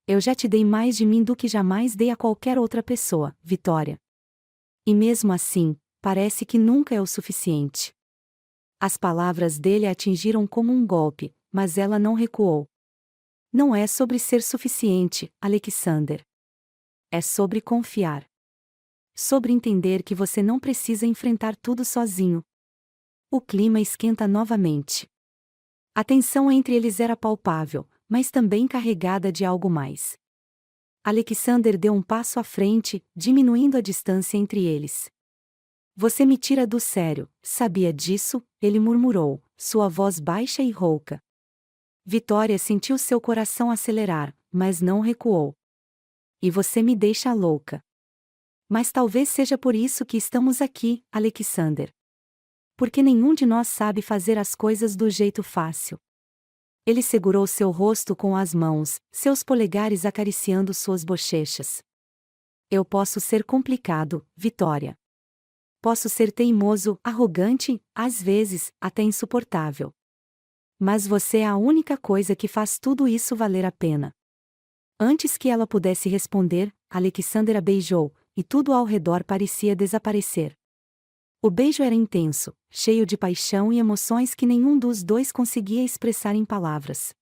Eu já te dei mais de mim do que jamais dei a qualquer outra pessoa, Vitória. E mesmo assim, parece que nunca é o suficiente. As palavras dele a atingiram como um golpe, mas ela não recuou. Não é sobre ser suficiente, Alexander. É sobre confiar. Sobre entender que você não precisa enfrentar tudo sozinho. O clima esquenta novamente. A tensão entre eles era palpável, mas também carregada de algo mais. Alexander deu um passo à frente, diminuindo a distância entre eles. Você me tira do sério, sabia disso? Ele murmurou, sua voz baixa e rouca. Vitória sentiu seu coração acelerar, mas não recuou. E você me deixa louca. Mas talvez seja por isso que estamos aqui, Alexander. Porque nenhum de nós sabe fazer as coisas do jeito fácil. Ele segurou seu rosto com as mãos, seus polegares acariciando suas bochechas. Eu posso ser complicado, Vitória. Posso ser teimoso, arrogante, às vezes, até insuportável. Mas você é a única coisa que faz tudo isso valer a pena. Antes que ela pudesse responder, Alexander a beijou, e tudo ao redor parecia desaparecer. O beijo era intenso, cheio de paixão e emoções que nenhum dos dois conseguia expressar em palavras.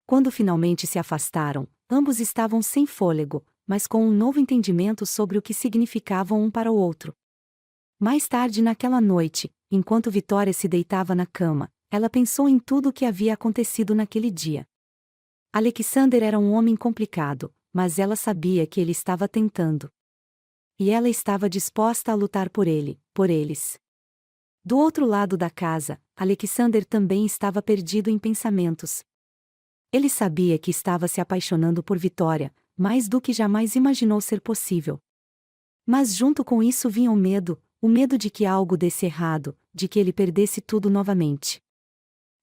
Quando finalmente se afastaram, ambos estavam sem fôlego, mas com um novo entendimento sobre o que significavam um para o outro. Mais tarde naquela noite, enquanto Vitória se deitava na cama, ela pensou em tudo o que havia acontecido naquele dia. Alexander era um homem complicado, mas ela sabia que ele estava tentando. E ela estava disposta a lutar por ele, por eles. Do outro lado da casa, Alexander também estava perdido em pensamentos. Ele sabia que estava se apaixonando por Vitória, mais do que jamais imaginou ser possível. Mas junto com isso vinha o medo de que algo desse errado, de que ele perdesse tudo novamente.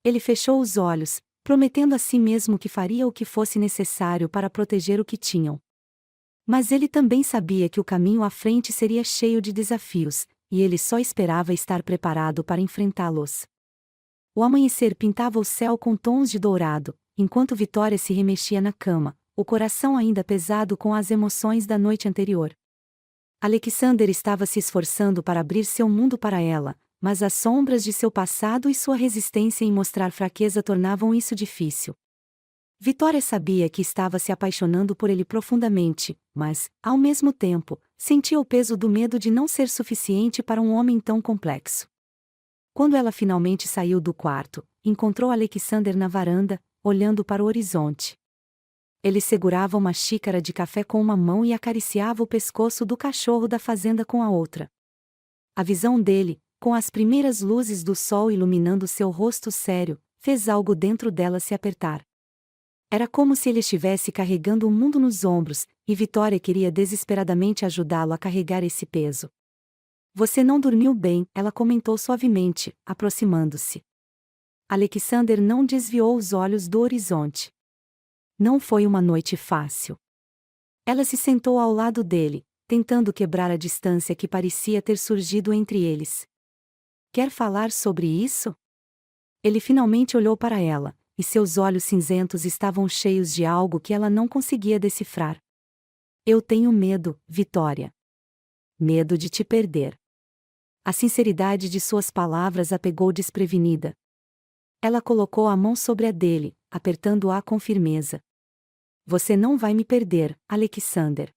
Ele fechou os olhos, prometendo a si mesmo que faria o que fosse necessário para proteger o que tinham. Mas ele também sabia que o caminho à frente seria cheio de desafios, e ele só esperava estar preparado para enfrentá-los. O amanhecer pintava o céu com tons de dourado, enquanto Vitória se remexia na cama, o coração ainda pesado com as emoções da noite anterior. Alexander estava se esforçando para abrir seu mundo para ela, mas as sombras de seu passado e sua resistência em mostrar fraqueza tornavam isso difícil. Vitória sabia que estava se apaixonando por ele profundamente, mas, ao mesmo tempo, sentia o peso do medo de não ser suficiente para um homem tão complexo. Quando ela finalmente saiu do quarto, encontrou Alexander na varanda, olhando para o horizonte. Ele segurava uma xícara de café com uma mão e acariciava o pescoço do cachorro da fazenda com a outra. A visão dele, com as primeiras luzes do sol iluminando seu rosto sério, fez algo dentro dela se apertar. Era como se ele estivesse carregando o mundo nos ombros, e Vitória queria desesperadamente ajudá-lo a carregar esse peso. Você não dormiu bem, ela comentou suavemente, aproximando-se. Alexander não desviou os olhos do horizonte. Não foi uma noite fácil. Ela se sentou ao lado dele, tentando quebrar a distância que parecia ter surgido entre eles. Quer falar sobre isso? Ele finalmente olhou para ela, e seus olhos cinzentos estavam cheios de algo que ela não conseguia decifrar. Eu tenho medo, Vitória. Medo de te perder. A sinceridade de suas palavras a pegou desprevenida. Ela colocou a mão sobre a dele, apertando-a com firmeza. Você não vai me perder, Alexander.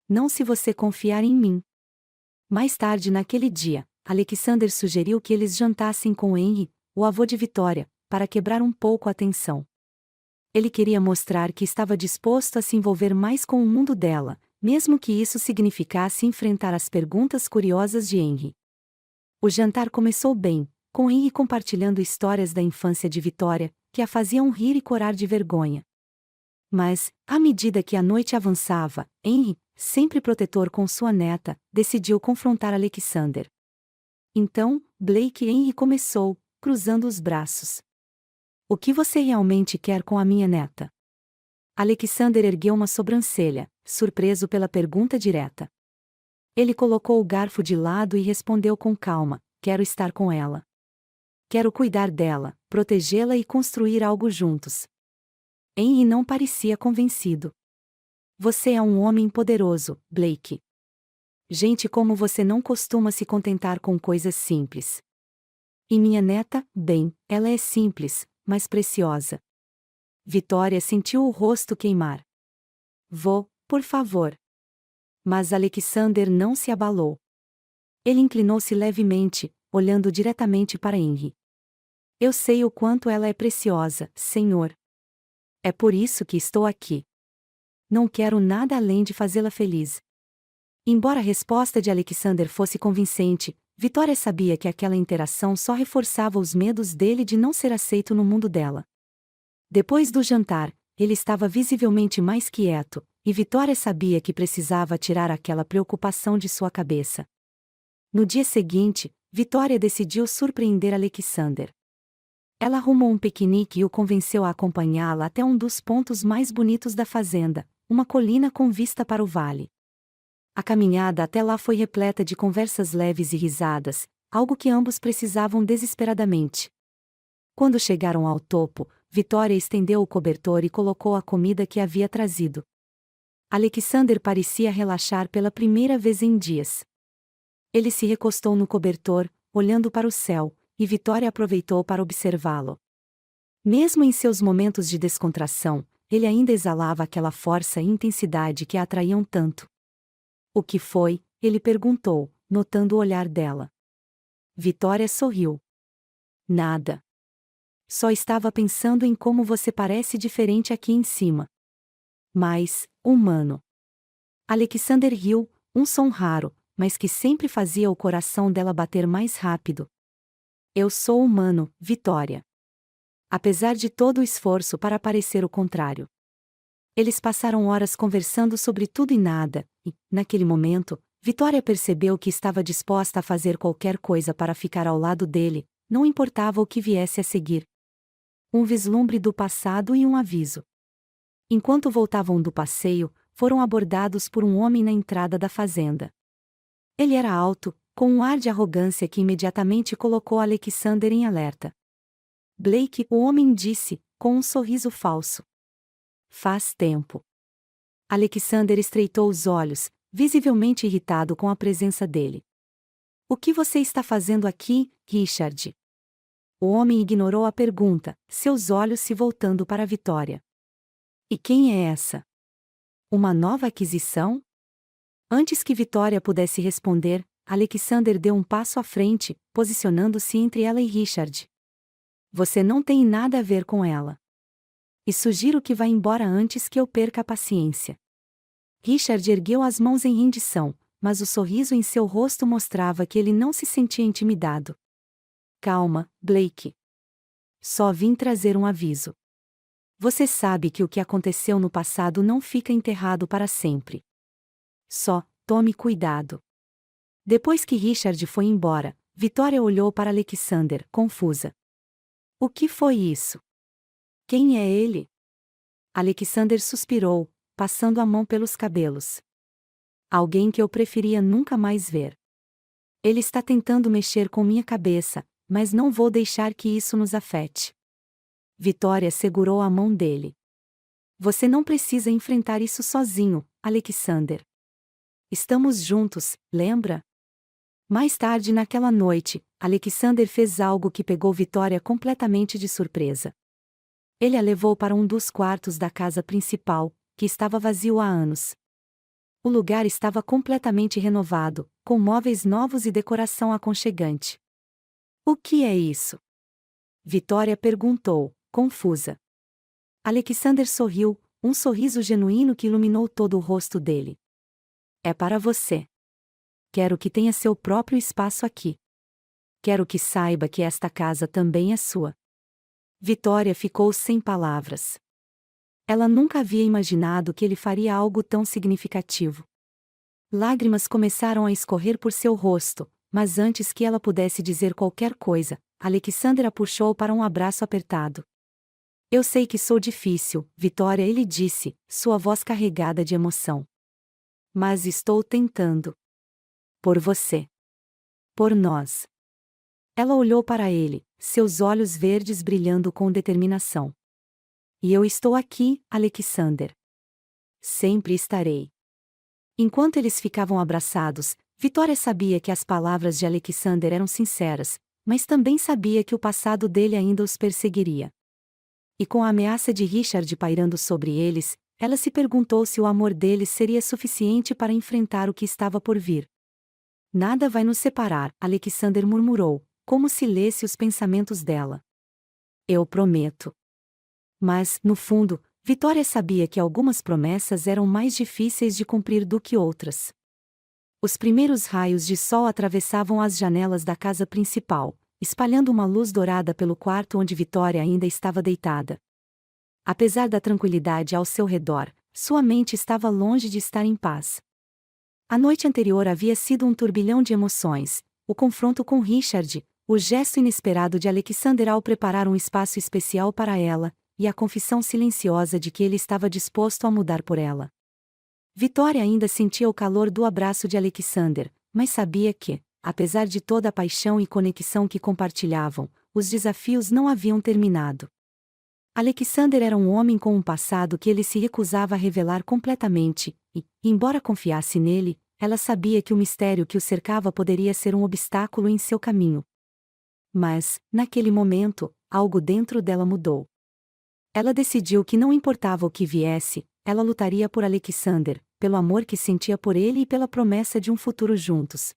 Não se você confiar em mim. Mais tarde naquele dia, Alexander sugeriu que eles jantassem com Henry, o avô de Vitória, para quebrar um pouco a tensão. Ele queria mostrar que estava disposto a se envolver mais com o mundo dela, mesmo que isso significasse enfrentar as perguntas curiosas de Henry. O jantar começou bem, com Henry compartilhando histórias da infância de Vitória, que a faziam rir e corar de vergonha. Mas, à medida que a noite avançava, Henry, sempre protetor com sua neta, decidiu confrontar Alexander. Então, Blake Henry começou, cruzando os braços. O que você realmente quer com a minha neta? Alexander ergueu uma sobrancelha, surpreso pela pergunta direta. Ele colocou o garfo de lado e respondeu com calma: quero estar com ela. Quero cuidar dela, protegê-la e construir algo juntos. Henry não parecia convencido. Você é um homem poderoso, Blake. Gente como você não costuma se contentar com coisas simples. E minha neta, bem, ela é simples, mas preciosa. Vitória sentiu o rosto queimar. Vou, por favor. Mas Alexander não se abalou. Ele inclinou-se levemente, olhando diretamente para Henry. Eu sei o quanto ela é preciosa, senhor. É por isso que estou aqui. Não quero nada além de fazê-la feliz. Embora a resposta de Alexander fosse convincente, Vitória sabia que aquela interação só reforçava os medos dele de não ser aceito no mundo dela. Depois do jantar, ele estava visivelmente mais quieto, e Vitória sabia que precisava tirar aquela preocupação de sua cabeça. No dia seguinte, Vitória decidiu surpreender Alexander. Ela arrumou um piquenique e o convenceu a acompanhá-la até um dos pontos mais bonitos da fazenda, uma colina com vista para o vale. A caminhada até lá foi repleta de conversas leves e risadas, algo que ambos precisavam desesperadamente. Quando chegaram ao topo, Vitória estendeu o cobertor e colocou a comida que havia trazido. Alexander parecia relaxar pela primeira vez em dias. Ele se recostou no cobertor, olhando para o céu, e Vitória aproveitou para observá-lo. Mesmo em seus momentos de descontração, ele ainda exalava aquela força e intensidade que a atraíam tanto. O que foi? Ele perguntou, notando o olhar dela. Vitória sorriu. Nada. Só estava pensando em como você parece diferente aqui em cima. Mais, humano. Alexander riu, um som raro, mas que sempre fazia o coração dela bater mais rápido. Eu sou humano, Vitória. Apesar de todo o esforço para parecer o contrário. Eles passaram horas conversando sobre tudo e nada, e, naquele momento, Vitória percebeu que estava disposta a fazer qualquer coisa para ficar ao lado dele, não importava o que viesse a seguir. Um vislumbre do passado e um aviso. Enquanto voltavam do passeio, foram abordados por um homem na entrada da fazenda. Ele era alto, com um ar de arrogância que imediatamente colocou Alexander em alerta. Blake, o homem disse, com um sorriso falso. Faz tempo. Alexander estreitou os olhos, visivelmente irritado com a presença dele. O que você está fazendo aqui, Richard? O homem ignorou a pergunta, seus olhos se voltando para Vitória. E quem é essa? Uma nova aquisição? Antes que Vitória pudesse responder, Alexander deu um passo à frente, posicionando-se entre ela e Richard. Você não tem nada a ver com ela. E sugiro que vá embora antes que eu perca a paciência. Richard ergueu as mãos em rendição, mas o sorriso em seu rosto mostrava que ele não se sentia intimidado. Calma, Blake. Só vim trazer um aviso. Você sabe que o que aconteceu no passado não fica enterrado para sempre. Só, tome cuidado. Depois que Richard foi embora, Vitória olhou para Alexander, confusa. O que foi isso? Quem é ele? Alexander suspirou, passando a mão pelos cabelos. Alguém que eu preferia nunca mais ver. Ele está tentando mexer com minha cabeça, mas não vou deixar que isso nos afete. Vitória segurou a mão dele. Você não precisa enfrentar isso sozinho, Alexander. Estamos juntos, lembra? Mais tarde naquela noite, Alexander fez algo que pegou Vitória completamente de surpresa. Ele a levou para um dos quartos da casa principal, que estava vazio há anos. O lugar estava completamente renovado, com móveis novos e decoração aconchegante. O que é isso? Vitória perguntou, confusa. Alexander sorriu, um sorriso genuíno que iluminou todo o rosto dele. É para você. Quero que tenha seu próprio espaço aqui. quero que saiba que esta casa também é sua. Vitória ficou sem palavras. Ela nunca havia imaginado que ele faria algo tão significativo. Lágrimas começaram a escorrer por seu rosto, mas antes que ela pudesse dizer qualquer coisa, Alexander a puxou para um abraço apertado. Eu sei que sou difícil, Vitória, ele disse, sua voz carregada de emoção. Mas estou tentando. Por você. Por nós. Ela olhou para ele, seus olhos verdes brilhando com determinação. E eu estou aqui, Alexander. Sempre estarei. Enquanto eles ficavam abraçados, Vitória sabia que as palavras de Alexander eram sinceras, mas também sabia que o passado dele ainda os perseguiria. E com a ameaça de Richard pairando sobre eles, ela se perguntou se o amor deles seria suficiente para enfrentar o que estava por vir. Nada vai nos separar, Alexander murmurou, como se lesse os pensamentos dela. Eu prometo. Mas, no fundo, Vitória sabia que algumas promessas eram mais difíceis de cumprir do que outras. Os primeiros raios de sol atravessavam as janelas da casa principal, espalhando uma luz dourada pelo quarto onde Vitória ainda estava deitada. Apesar da tranquilidade ao seu redor, sua mente estava longe de estar em paz. A noite anterior havia sido um turbilhão de emoções, o confronto com Richard, o gesto inesperado de Alexander ao preparar um espaço especial para ela, e a confissão silenciosa de que ele estava disposto a mudar por ela. Vitória ainda sentia o calor do abraço de Alexander, mas sabia que, apesar de toda a paixão e conexão que compartilhavam, os desafios não haviam terminado. Alexander era um homem com um passado que ele se recusava a revelar completamente, e, embora confiasse nele, ela sabia que o mistério que o cercava poderia ser um obstáculo em seu caminho. Mas, naquele momento, algo dentro dela mudou. Ela decidiu que não importava o que viesse, ela lutaria por Alexander, pelo amor que sentia por ele e pela promessa de um futuro juntos.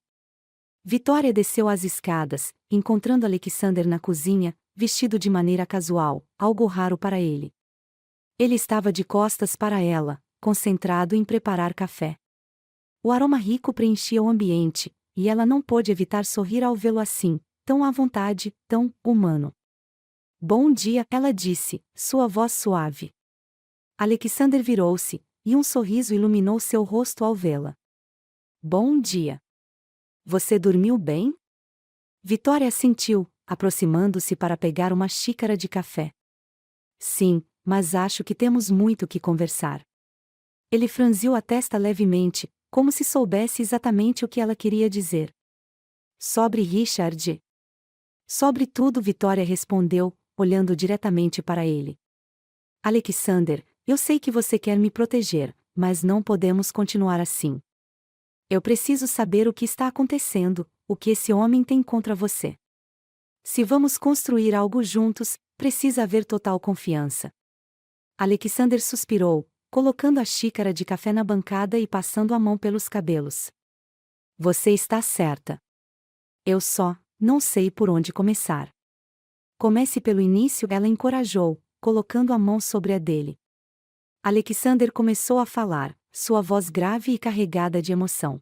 Vitória desceu as escadas, encontrando Alexander na cozinha, vestido de maneira casual, algo raro para ele. Ele estava de costas para ela, concentrado em preparar café. O aroma rico preenchia o ambiente, e ela não pôde evitar sorrir ao vê-lo assim, tão à vontade, tão humano. Bom dia, ela disse, sua voz suave. Alexander virou-se, e um sorriso iluminou seu rosto ao vê-la. Bom dia. Você dormiu bem? Vitória assentiu, aproximando-se para pegar uma xícara de café. Sim, mas acho que temos muito que conversar. Ele franziu a testa levemente, como se soubesse exatamente o que ela queria dizer. Sobre Richard? Sobre tudo, Vitória respondeu, olhando diretamente para ele. Alexander, eu sei que você quer me proteger, mas não podemos continuar assim. Eu preciso saber o que está acontecendo, o que esse homem tem contra você. Se vamos construir algo juntos, precisa haver total confiança. Alexander suspirou, colocando a xícara de café na bancada e passando a mão pelos cabelos. Você está certa. Eu só não sei por onde começar. Comece pelo início, ela encorajou, colocando a mão sobre a dele. Alexander começou a falar, sua voz grave e carregada de emoção.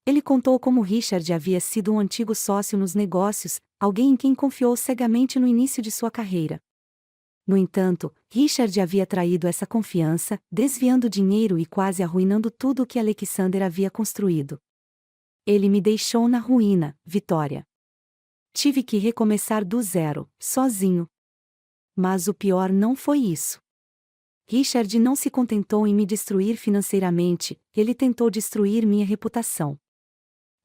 Ele contou como Richard havia sido um antigo sócio nos negócios, alguém em quem confiou cegamente no início de sua carreira. No entanto, Richard havia traído essa confiança, desviando dinheiro e quase arruinando tudo o que Alexander havia construído. Ele me deixou na ruína, Vitória. Tive que recomeçar do zero, sozinho. Mas o pior não foi isso. Richard não se contentou em me destruir financeiramente, ele tentou destruir minha reputação.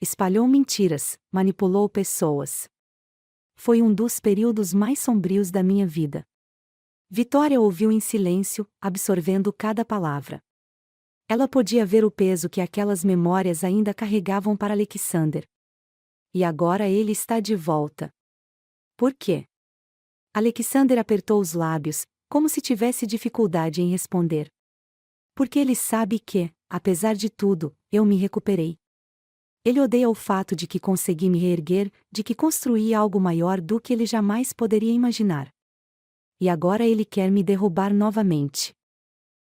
Espalhou mentiras, manipulou pessoas. Foi um dos períodos mais sombrios da minha vida. Vitória ouviu em silêncio, absorvendo cada palavra. Ela podia ver o peso que aquelas memórias ainda carregavam para Alexander. E agora ele está de volta. Por quê? Alexander apertou os lábios, como se tivesse dificuldade em responder. Porque ele sabe que, apesar de tudo, eu me recuperei. Ele odeia o fato de que consegui me reerguer, de que construí algo maior do que ele jamais poderia imaginar. E agora ele quer me derrubar novamente.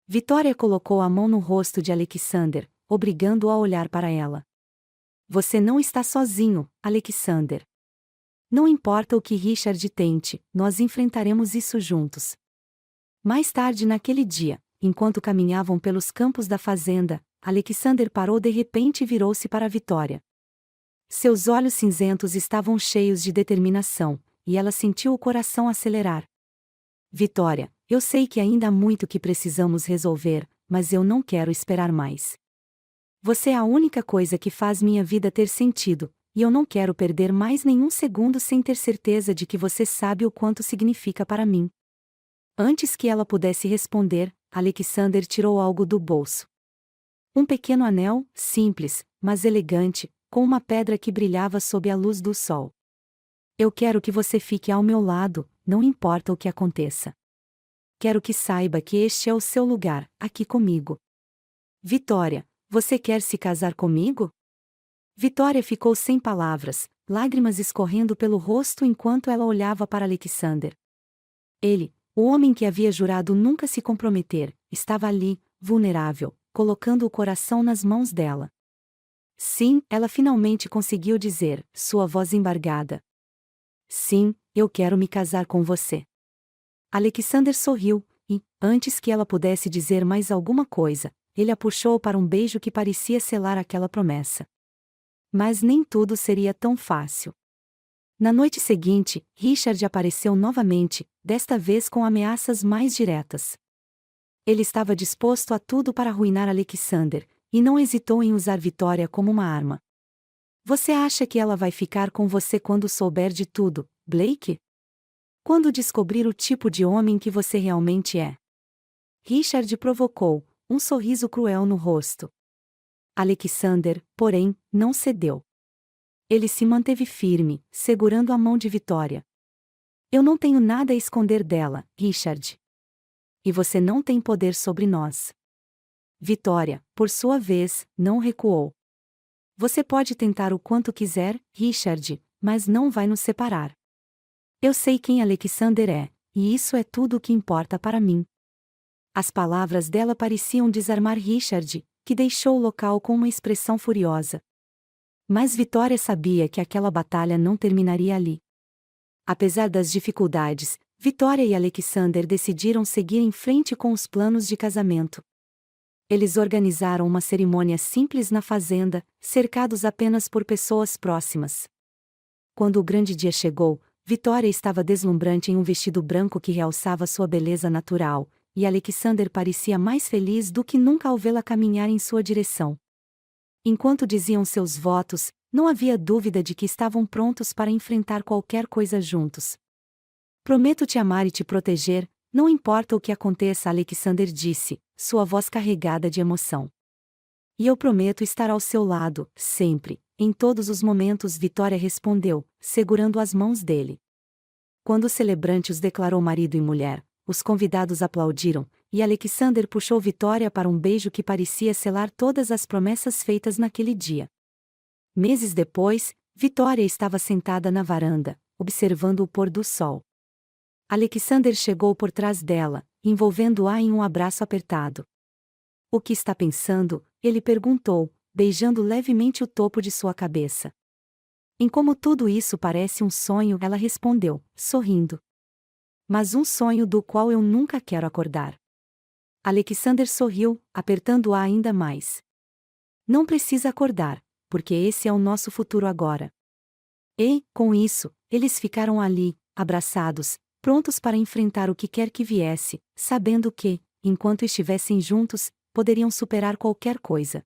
Vitória colocou a mão no rosto de Alexander, obrigando-o a olhar para ela. Você não está sozinho, Alexander. não importa o que Richard tente, nós enfrentaremos isso juntos. Mais tarde naquele dia, enquanto caminhavam pelos campos da fazenda, Alexander parou de repente e virou-se para Vitória. Seus olhos cinzentos estavam cheios de determinação, e ela sentiu o coração acelerar. Vitória, eu sei que ainda há muito que precisamos resolver, mas eu não quero esperar mais. Você é a única coisa que faz minha vida ter sentido, e eu não quero perder mais nenhum segundo sem ter certeza de que você sabe o quanto significa para mim. Antes que ela pudesse responder, Alexander tirou algo do bolso. Um pequeno anel, simples, mas elegante, com uma pedra que brilhava sob a luz do sol. Eu quero que você fique ao meu lado, não importa o que aconteça. Quero que saiba que este é o seu lugar, aqui comigo. Vitória, você quer se casar comigo? Vitória ficou sem palavras, lágrimas escorrendo pelo rosto enquanto ela olhava para Alexander. Ele, o homem que havia jurado nunca se comprometer, estava ali, vulnerável, colocando o coração nas mãos dela. Sim, ela finalmente conseguiu dizer, sua voz embargada. Sim, eu quero me casar com você. Alexander sorriu, e, antes que ela pudesse dizer mais alguma coisa, ele a puxou para um beijo que parecia selar aquela promessa. Mas nem tudo seria tão fácil. Na noite seguinte, Richard apareceu novamente, desta vez com ameaças mais diretas. Ele estava disposto a tudo para arruinar Alexander, e não hesitou em usar Vitória como uma arma. Você acha que ela vai ficar com você quando souber de tudo, Blake? Quando descobrir o tipo de homem que você realmente é? Richard provocou, um sorriso cruel no rosto. Alexander, porém, não cedeu. Ele se manteve firme, segurando a mão de Vitória. Eu não tenho nada a esconder dela, Richard. E você não tem poder sobre nós. Vitória, por sua vez, não recuou. Você pode tentar o quanto quiser, Richard, mas não vai nos separar. Eu sei quem Alexander é, e isso é tudo o que importa para mim. As palavras dela pareciam desarmar Richard, que deixou o local com uma expressão furiosa. Mas Vitória sabia que aquela batalha não terminaria ali. Apesar das dificuldades, Vitória e Alexander decidiram seguir em frente com os planos de casamento. Eles organizaram uma cerimônia simples na fazenda, cercados apenas por pessoas próximas. Quando o grande dia chegou, Vitória estava deslumbrante em um vestido branco que realçava sua beleza natural, e Alexander parecia mais feliz do que nunca ao vê-la caminhar em sua direção. Enquanto diziam seus votos, não havia dúvida de que estavam prontos para enfrentar qualquer coisa juntos. Prometo te amar e te proteger, não importa o que aconteça, Alexander disse, sua voz carregada de emoção. E eu prometo estar ao seu lado, sempre, em todos os momentos, Vitória respondeu, segurando as mãos dele. Quando o celebrante os declarou marido e mulher, os convidados aplaudiram, e Alexander puxou Vitória para um beijo que parecia selar todas as promessas feitas naquele dia. Meses depois, Vitória estava sentada na varanda, observando o pôr do sol. Alexander chegou por trás dela, envolvendo-a em um abraço apertado. O que está pensando? Ele perguntou, beijando levemente o topo de sua cabeça. Em como tudo isso parece um sonho, ela respondeu, sorrindo. Mas um sonho do qual eu nunca quero acordar. Alexander sorriu, apertando-a ainda mais. Não precisa acordar, porque esse é o nosso futuro agora. E, com isso, eles ficaram ali, abraçados, prontos para enfrentar o que quer que viesse, sabendo que, enquanto estivessem juntos, poderiam superar qualquer coisa.